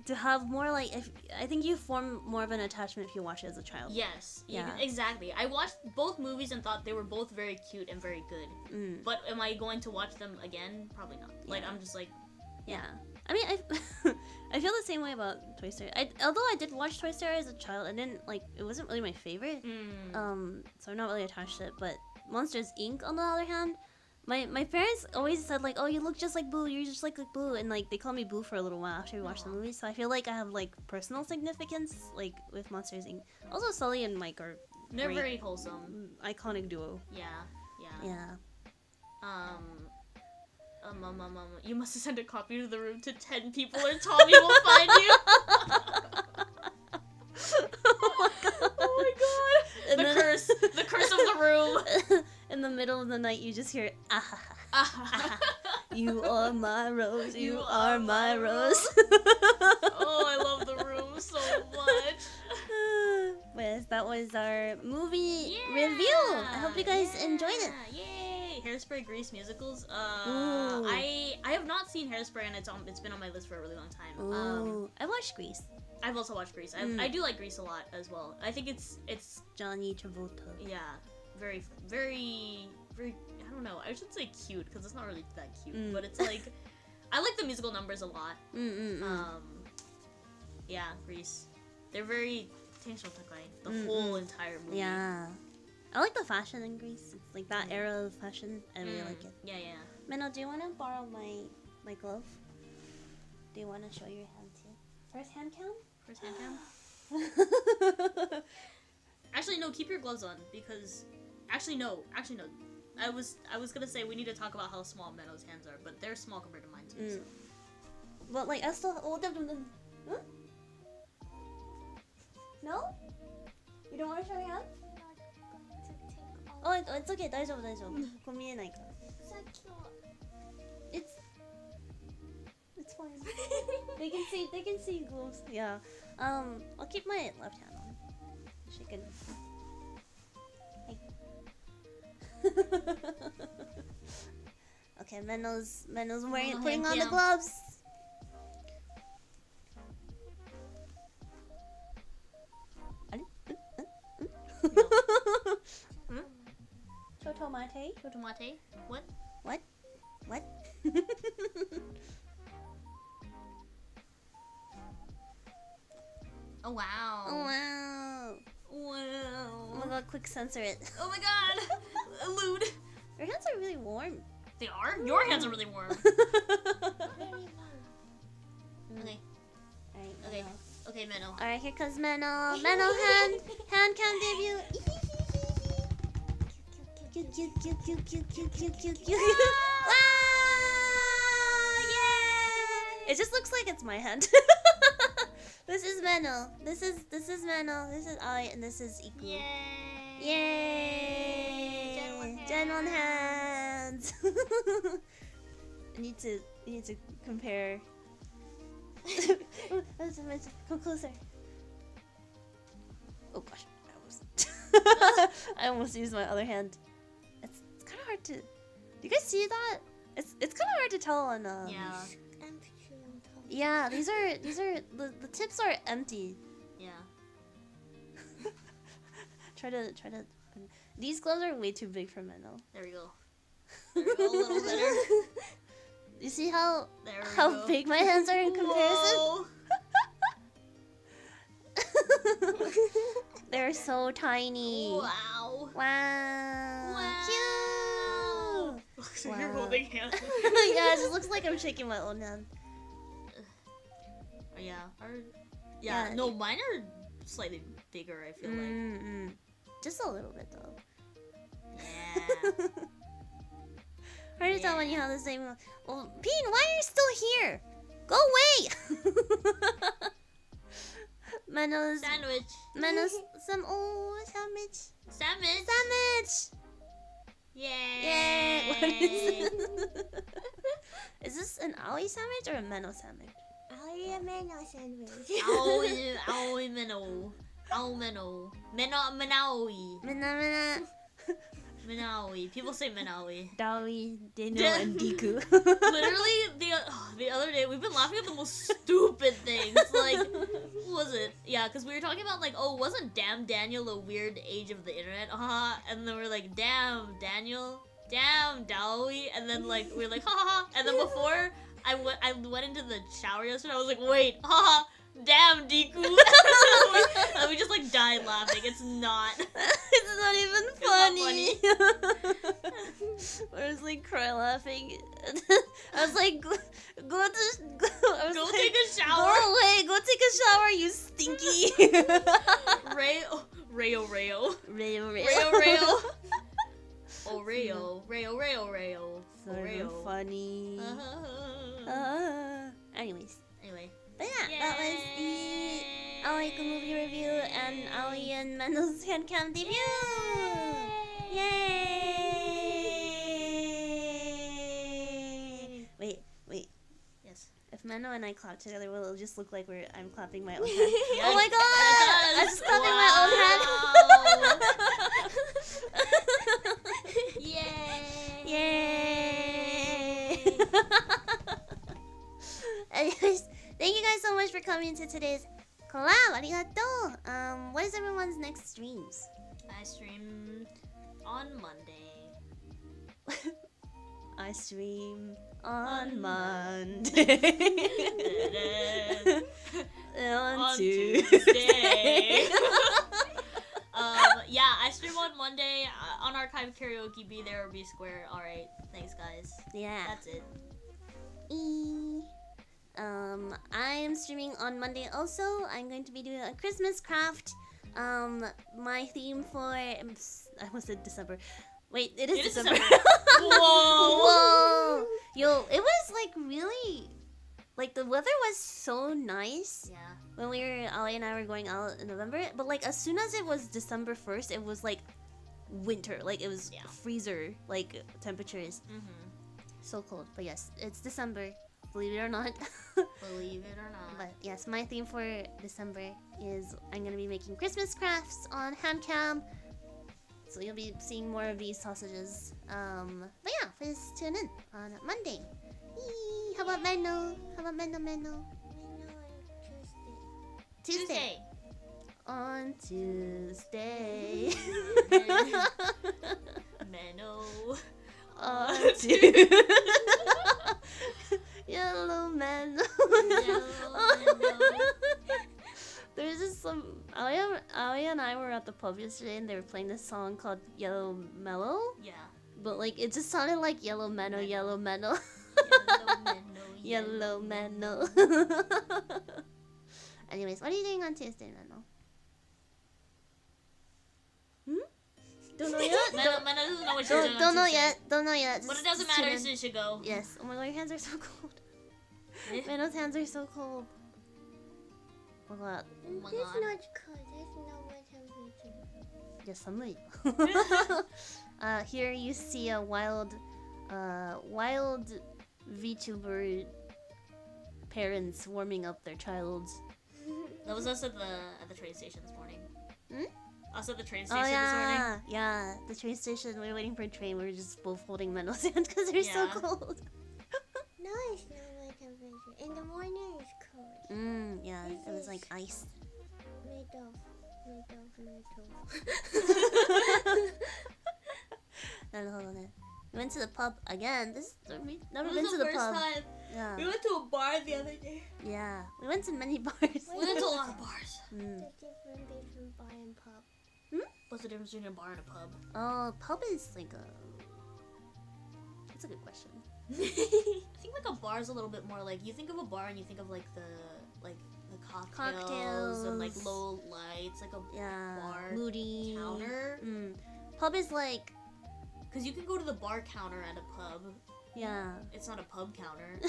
to have more like I think you form more of an attachment if you watch it as a child. Yes, yeah, exactly. I watched both movies and thought they were both very cute and very good. But am I going to watch them again? Probably not. Like I'm just like, yeah. I mean, I feel the same way about Toy Story. Although I did watch Toy Story as a child, I didn't like it wasn't really my favorite. So I'm not really attached to it. But Monsters Inc. on the other hand, my parents always said like, oh, you look just like Boo, you're just like Boo, and like they called me Boo for a little while after we watched the movie. So I feel like I have like personal significance like with Monsters Inc. Also, Sully and Mike are they're very wholesome, iconic duo. Yeah. You must have sent a copy to the room to 10 people or Tommy will find you. Oh my god. The curse of the room. In the middle of the night you just hear you are my rose, you are my rose. Oh, I love the room so much. Yes, that was our movie review. I hope you guys enjoyed it. Yay! Hairspray Grease musicals. I have not seen Hairspray and it's been on my list for a really long time. I watched Grease. I've also watched Grease. I do like Grease a lot as well. I think it's Johnny Travolta. Yeah, very, very, very. I don't know. I should say cute because it's not really that cute, but it's like I like the musical numbers a lot. Yeah, Grease. They're very tension takai. The whole entire movie. Yeah. I like the fashion in Greece. It's like that era of fashion. I really like it. Yeah. Meno, do you want to borrow my glove? Do you want to show your hand too? First hand cam? Actually, no. Keep your gloves on because. Actually, no. I was gonna say we need to talk about how small Meno's hands are, but they're small compared to mine too. So. But like I still. Huh? No? You don't want to show your hand? Oh, it's okay. 大丈夫。ここ見えないから。It's fine. They can see gloves. Yeah. I'll keep my left hand on. She can. Okay, Meno's wearing Oh, putting on the yeah. gloves. No. Chotomate? Chotomate? What? What? Oh wow. Oh wow. Wow. Oh my god, quick censor it. Oh my god. Elude. Your hands are really warm. They are? Your hands are really warm. Okay. Okay. Alright, Okay. Meno. Okay, Meno. Alright, here comes Meno. Meno hand cam debut. Cute. Wow! Yeah! It just looks like it's my hand. This is Meno. This is Meno. This is Aoi, and this is Iku. Yay! Yay! Gen 1 hands. I need to compare. Come closer. Oh gosh, I almost used my other hand. It's kind of hard to. Do you guys see that? It's kind of hard to tell on. Yeah. Yeah, these are the tips are empty. Yeah. Try to. These gloves are way too big for Meno. There we go. There we go. A little better. You see how There we how go. big my hands are in comparison? Whoa. They're so tiny. Wow. Wow. Cute. So Wow. you're holding hands. Yeah, it just looks like I'm shaking my own hand. Oh, yeah. Yeah, No, mine are slightly bigger, I feel like. Just a little bit though. Yeah. Hard to tell when you Yeah. have the same. Well, Bean, why are you still here? Go away. Meno's Sandwich. sandwich. Sandwich. Yay. Yay! What is this? Is this an Aoi sandwich or a Meno sandwich? Aoi Meno. Aoi Meno. Menaoi. Mena. Menaoi. People say Menaoi. Daoi, Deno, and Diku. Literally, the other day, we've been laughing at the most stupid things. Like, what was it? Yeah, because we were talking about, like, oh, wasn't Damn Daniel a weird age of the internet? And then we're like, damn, Daniel. Damn, Daoi. And then, like, we were like, ha ha ha. And then before I went into the shower yesterday, I was like, wait, ha ha. Damn, Diku. And we just, like, died laughing. It's not. It's not even funny. I was like cry laughing. I was like, go take a shower. Go away. Go take a shower, you stinky. Rayo. Rayo. Oreo. So funny. Anyways. Anyway. But yeah, that was the Aoi Iku movie review and Aoi and Meno's handcam debut! Yay! Wait. Yes. If Meno and I clap together, will it just look like I'm clapping my own hand? Yes, Oh my god! it I'm does. just clapping my own hand! Yay! Yay! Anyways, thank you guys so much for coming to today's collab. Arigato! What is everyone's next streams? I stream on Monday. I stream on Monday. on Tuesday. Yeah, I stream on Monday. Unarchived karaoke. Be there or be square. Alright, thanks guys. Yeah. That's it. I am streaming on Monday also. I'm going to be doing a Christmas craft. My theme for I almost said December. Wait, it is December. Whoa! Yo, it was like really, like the weather was so nice. Yeah. When Ali and I were going out in November, but like as soon as it was December 1st, it was like winter. Like it was freezer like temperatures. So cold. But yes, it's December. Believe it or not. Believe it or not. But yes, my theme for December is I'm gonna be making Christmas crafts on handcam. So you'll be seeing more of these sausages. But yeah, please tune in on Monday. Yee, how about Meno? How about Meno? Tuesday. On Tuesday. Meno. On Tuesday. Yellow Meno. There's just some. Aoi and I were at the pub yesterday and they were playing this song called Yellow Mellow. Yeah. But like it just sounded like Yellow Meno, Yellow Meno. Yellow Meno. Anyways, what are you doing on Tuesday, Meno? Don't know yet? Meno doesn't know what she's doing. Don't know yet. Don't know yet. But it doesn't matter, so you should go. Yes. Oh my god, your hands are so cold. Meno's hands are so cold. Oh my god. Oh my This god. not cold. This not what I'm Yes, I'm here you see a wild Vtuber parents warming up their child. That was us at the train station this morning. Us at the train Oh station this morning. yeah, yeah. The train station. We were waiting for a train. We were just both holding Meno's hand because they're so Yeah. cold. No, it's not my temperature. In the morning, it's cold. Yeah. It was like ice. Made of metal. なるほどね. We went to the pub again. We've never This been is to the the first pub. time. Yeah. We went to a bar the other day. Yeah. We went to many bars. We went to a lot of bars. The difference between bar and pub. What's the difference between a bar and a pub? Oh, pub is like a. That's a good question. I think like a bar is a little bit more like you think of a bar and you think of like the cocktails and like Cocktails. low lights, like a Yeah. bar Moody. counter. Pub is like. Because you can go to the bar counter at a pub. Yeah. It's not a pub counter. I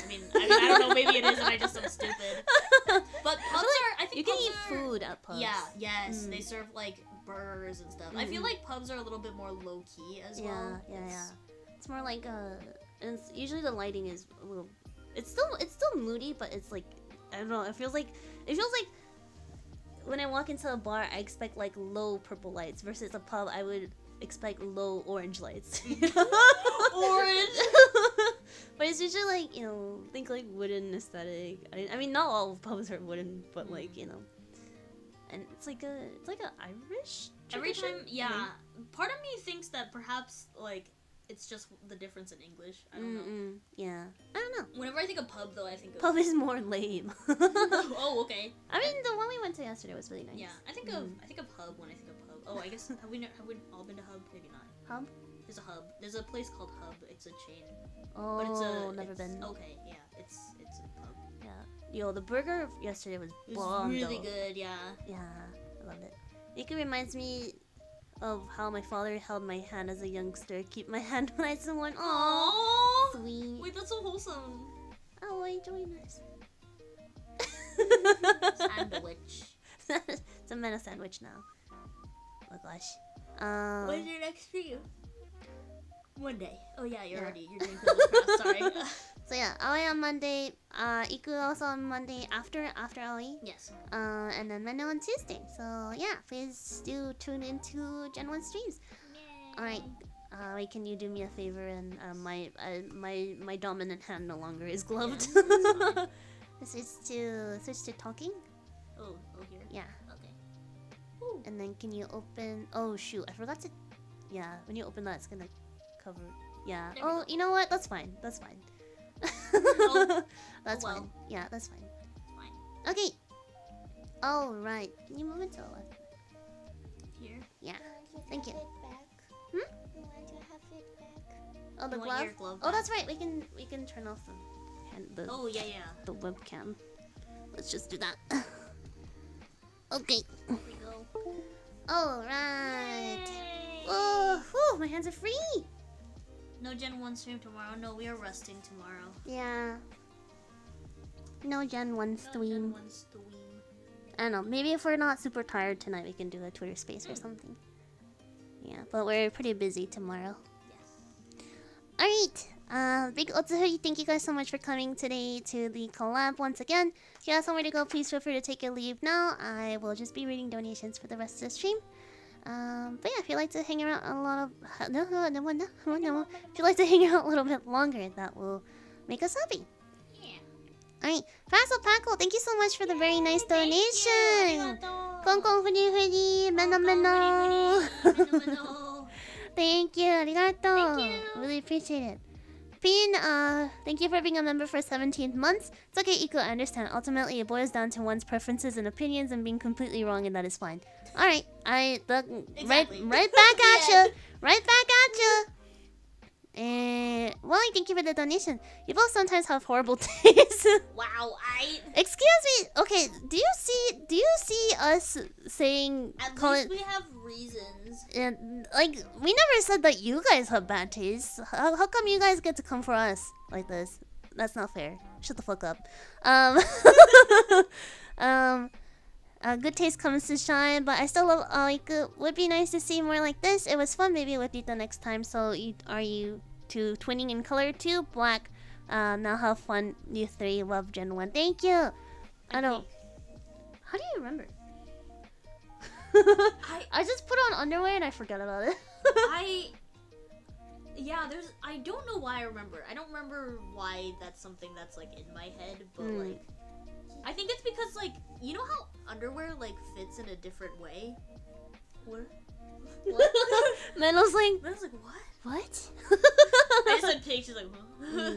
don't know. Maybe it is, and I just am stupid. But pubs are. I think You can pubs eat are- food at pubs. Yeah. Yes. They serve like burgers and stuff. I feel like pubs are a little bit more low key as well. Yeah. It's more like and it's, usually the lighting is a little. It's still moody, but it's like I don't know. It feels like when I walk into a bar, I expect like low purple lights versus a pub. I would expect low orange lights. Orange. But it's usually like think like wooden aesthetic. I mean, not all pubs are wooden, but like and it's like a Irish Every tradition. time, yeah. Part of me thinks that perhaps like it's just the difference in English. I don't know. Yeah, I don't know. Whenever I think of pub, though, I think of Pub is more lame. Oh, okay. I mean, the one we went to yesterday was really nice. Yeah, I think of hub when I think of pub. Oh, I guess have we all been to hub? Maybe not. Hub? There's a hub. There's a place called Hub. It's a chain. Oh, But it's never been. Okay, yeah, it's a pub. Yeah. Yo, the burger yesterday was It was bomb. really though. good. Yeah. Yeah, I loved it. Iku reminds me of how my father held my hand as a youngster. Keep my hand when I someone. Aww, Aww. sweet. Wait, that's so wholesome. Oh, join us. Sandwich. It's a Meno sandwich now. Oh my gosh. When's your next stream? One day. Oh yeah, you're Yeah. you're doing Christmas. Sorry. So yeah, Aoi on Monday. Iku also on Monday after Aoi. Yes. And then Meno on Tuesday. So yeah, please do tune into Gen 1 streams. Alright. Wait, can you do me a favor? And my dominant hand no longer is gloved. Switch to talking. Oh, here. Yeah. Okay. And then can you open? Oh shoot, I forgot to. Yeah, when you open that, it's gonna cover. Yeah. There we Oh, go. you know what? That's fine. That's fine. That's well. fine. Yeah, that's fine. Fine. Okay. All right. Can you move it to the left? Here. Yeah. Want to Thank have you. it back? Hmm? You want to have it back? Oh, the You want glove. your glove Oh, back? that's right. We can turn off the Oh yeah. the webcam. Let's just do that. Okay. Here we go. All right. Yay! Oh, whew, my hands are free. No Gen 1 stream tomorrow. No, we are resting tomorrow. Yeah. No Gen 1 No Gen stream. 1 stream. I don't know. Maybe if we're not super tired tonight, we can do a Twitter space or something. Yeah, but we're pretty busy tomorrow. Yes. Alright. Big Otsuri, thank you guys so much for coming today to the collab once again. If you have somewhere to go, please feel free to take your leave now. I will just be reading donations for the rest of the stream. But yeah, if you like to hang around a lot of if you like to hang out a little bit longer, that will make us happy. Yeah. Alright, Faso Paco, thank you so much for the very nice donation. Kong Kong Furi Furi, Meno Meno. Thank you, arigato. Thank you. Really appreciate it. Pin, thank you for being a member for 17 months. It's okay, Iku, I understand. Ultimately, it boils down to one's preferences and opinions and being completely wrong, and that is fine. Alright, Exactly. right back at Yeah. you. Right back at you. Wally, thank you for the donation. You both sometimes have horrible taste. Wow, Excuse me. Okay, do you see us saying At call least it we have reasons. and like we never said that you guys have bad taste. How come you guys get to come for us like this? That's not fair. Shut the fuck up. Good taste comes to shine, but I still love Iku. Would be nice to see more like this. It was fun. Maybe with Dita next time. So are you two twinning in color too? Black. Now have fun. You three love Gen 1. Thank you. I don't. How do you remember? I just put on underwear and I forgot about it. I don't know why I remember. I don't remember why that's something that's like in my head, but like I think it's because like you know how underwear like fits in a different way. What? Meno's like, what? what? I just said pig. She's like, huh?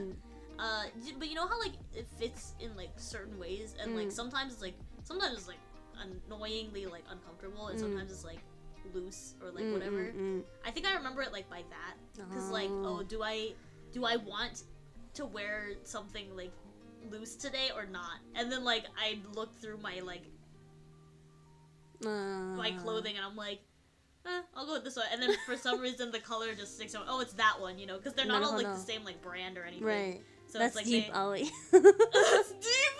But you know how like it fits in like certain ways, and like sometimes it's like annoyingly like uncomfortable, and sometimes it's like loose or like whatever. I think I remember it like by that, because like do I want to wear something like loose today or not? And then like I look through my like my clothing and I'm like, I'll go with this one. And then for some reason the color just sticks out. Oh, it's that one, you know, because they're not all like the same like brand or anything. Right. So That's it's like deep, Aoi. That's deep.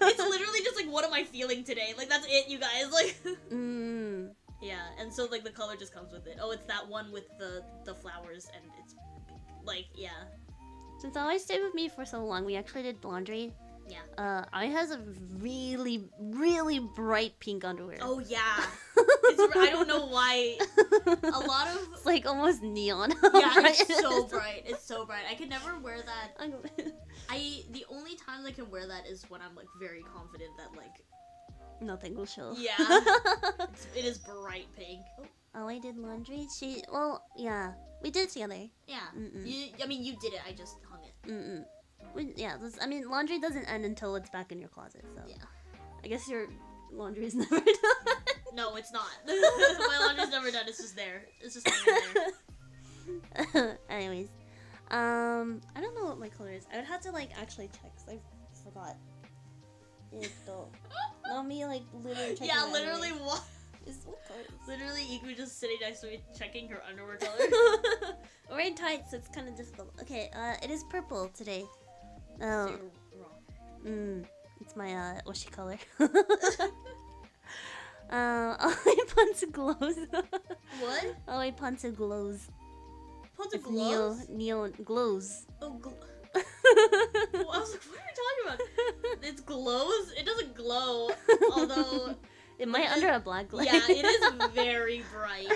It's literally just like, what am I feeling today? Like that's it, you guys. Like. Yeah, and so like the color just comes with it. Oh, it's that one with the flowers, and it's like Since Aoi stayed with me for so long, we actually did laundry. Yeah. Aoi has a really, really bright pink underwear. Oh yeah. I don't know why. A lot of It's like almost neon. yeah, it's so bright. It's so bright. I could never wear that. The only time I can wear that is when I'm like very confident that like nothing will show. yeah, it is bright pink. Aoi did laundry. Yeah, we did it together. Yeah. I mean, you did it. I just hung it. I mean, laundry doesn't end until it's back in your closet. So Yeah. I guess your laundry is never done. No, it's not. My laundry's never done. It's just there. It's just hanging there. Anyways, I don't know what my color is. I would have to like actually check. 'Cause I forgot. Not me like literally checking. Yeah, my literally underwear. what? What color? Literally, Iku just sitting next to me checking her underwear color. We're wearing tights, so it's kind of difficult. Okay, it is purple today. So you're wrong. It's my oshi color. Aoi Pantsu glows. What? Aoi Pantsu glows. Put the It's gloves? neon glows. Oh, well, I was like, what are we talking about? It's glows? It doesn't glow, although... It might under a black light. Yeah, it is very bright.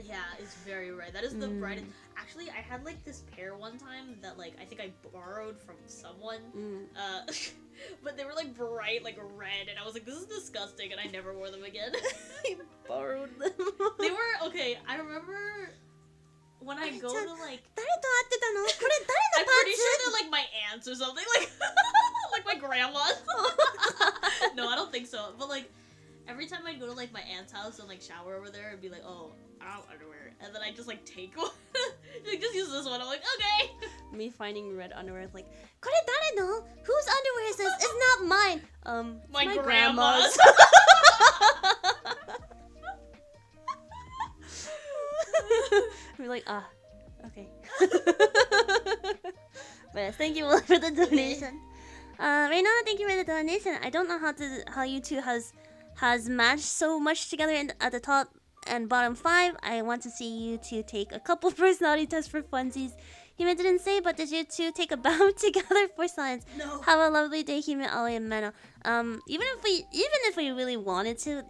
Yeah, it's very bright. That is the brightest. Actually, I had like this pair one time that like I think I borrowed from someone. But they were like bright, like red, and I was like, this is disgusting, and I never wore them again. I borrowed them. They were okay. I remember when I go to like. I'm pretty sure they're like my aunts or something, like like my grandma's. No, I don't think so. But like every time I'd go to like my aunt's house and like shower over there, I'd be like, oh, I don't have underwear, and then I just like take one, like just use this one. I'm like, okay. Me finding red underwear is like, これ誰の? Whose underwear is this? It's not mine. My grandma's. We're like, okay. But yes, thank you for the donation. Reina, thank you for the donation. I don't know how you two has matched so much together at the top and bottom 5. I want to see you two take a couple personality tests for funsies. Hime didn't say, but did you two take a bow together for science? No. Have a lovely day, Hime, Aoi, and Meno. Even if we really wanted to,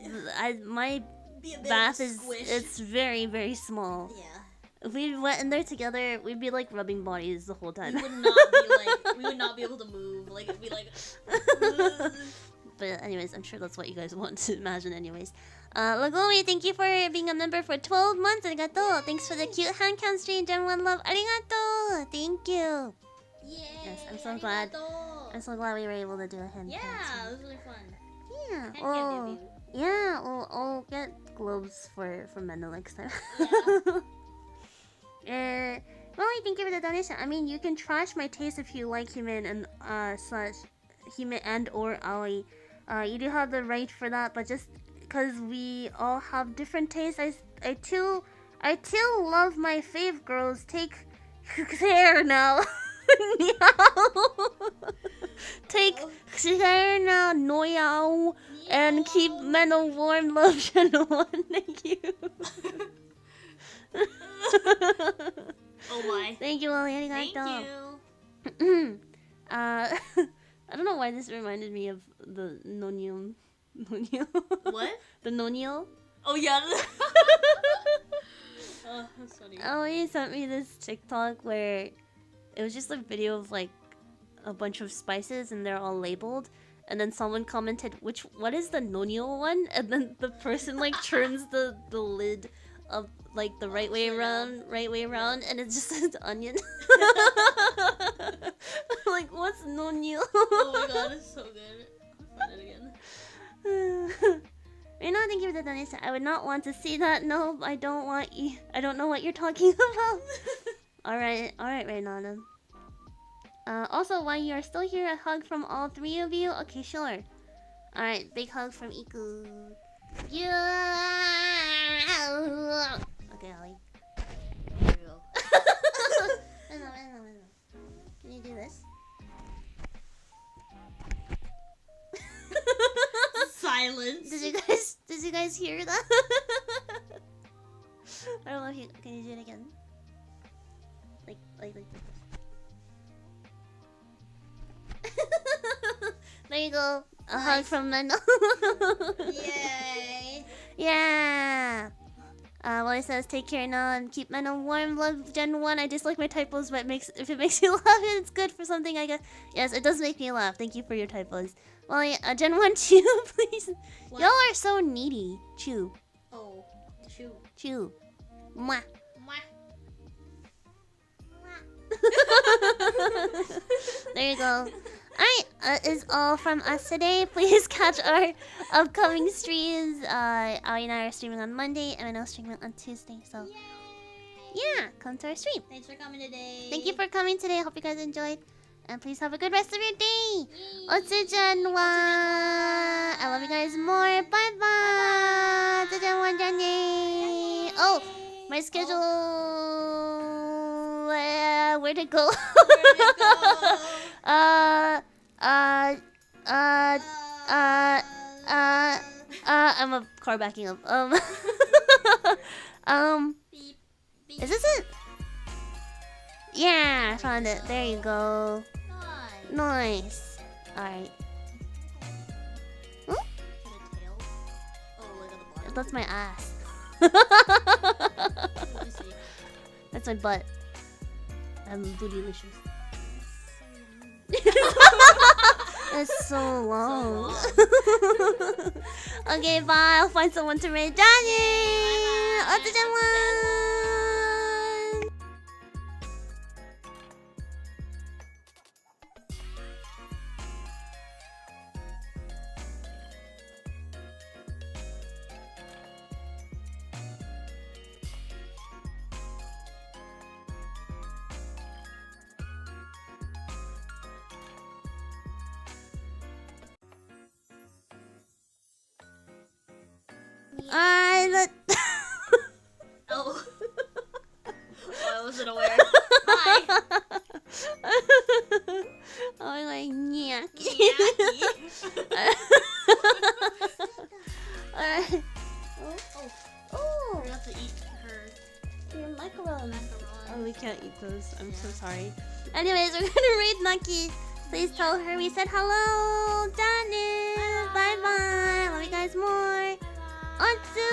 my Be a bit bath of a is squish. it's very, very small. Yeah. If we went in there together, we'd be like rubbing bodies the whole time. We would not be able to move. Like it'd be like. But anyways, I'm sure that's what you guys want to imagine anyways. Lagomi, thank you for being a member for 12 months. Arigato. Thanks for the cute hand cam stream. Gen 1 love. Arigato. Thank you. Yay, Yes, I'm so glad. arigato. I'm so glad we were able to do a hand Yeah, cam it stream. was really fun. Yeah. Hand cam Oh, debut. yeah. I'll get globes for Meno next time. Molly, thank you for the donation. I mean, you can trash my taste if you like Hime and slash Hime and or Aoi. You do have the right for that, but just because we all have different tastes, I too love my fave girls. Take care now. Take care now, Noyao, and keep Meno warm. Love, Channel 1. Thank you. Oh my. Thank you, Molly. Thank Arigato. you. I don't know why this reminded me of the Nonyo. What? The Nonyo. Oh yeah. Oh, that's funny. Aoi sent me this TikTok where it was just a video of like a bunch of spices and they're all labeled. And then someone commented, what is the Nonyo one? And then the person like turns the lid up like the right way around, and it just says onion. Like, what's Nonyo? Oh my god, it's so good. I'll find it again. Rena, thank you for the donation. I would not want to see that. No, I don't want you. I don't know what you're talking about. Alright, Rena. Also, while you are still here, a hug from all three of you. Okay, sure. Alright, big hug from Iku. Yeah. Okay, Ollie. There you go. Can you do this? Silence. Did you guys hear that? I don't know if you can you do it again? Like this. There you go. A hug from Meno. Yay. Yeah. Well, it says take care now and keep Meno warm. Love Gen 1. I dislike my typos, but if it makes you laugh, it's good for something, I guess. Yes, it does make me laugh. Thank you for your typos. Well, Gen 1, chew, please. What? Y'all are so needy. Chew. Oh, chew. Chew. Mwah. Mwah. There you go. Alright, is all from us today. Please catch our upcoming streams. Aoi and I are streaming on Monday, and I know streaming on Tuesday. So, yeah, come to our stream. Thanks for coming today. Thank you for coming today. I hope you guys enjoyed. And please have a good rest of your day. Otsujanwa. I love you guys more. Bye bye. Otsujanwa jane. Oh, my schedule. Where'd it go? I'm a car backing up. Beep, beep. Is this it? Yeah, I found it. There you go. Nice. Nice. Alright. Get a tail. Oh, like on the bottom. That's my ass. Let me see. That's my butt. I'm bootylicious. It's so long. Okay, bye. I'll find someone to raid. Daniel! Otsujanwa! Oh. Oh, I wasn't aware. Hi. I'm like, yeah. Alright. Oh, Forgot to eat her your macarons. macarons. Oh, we can't eat those. I'm so sorry. Anyways, we're gonna raid Nucky. Please tell her we said hello. Daniel. Bye bye. Love you guys more. Otsu.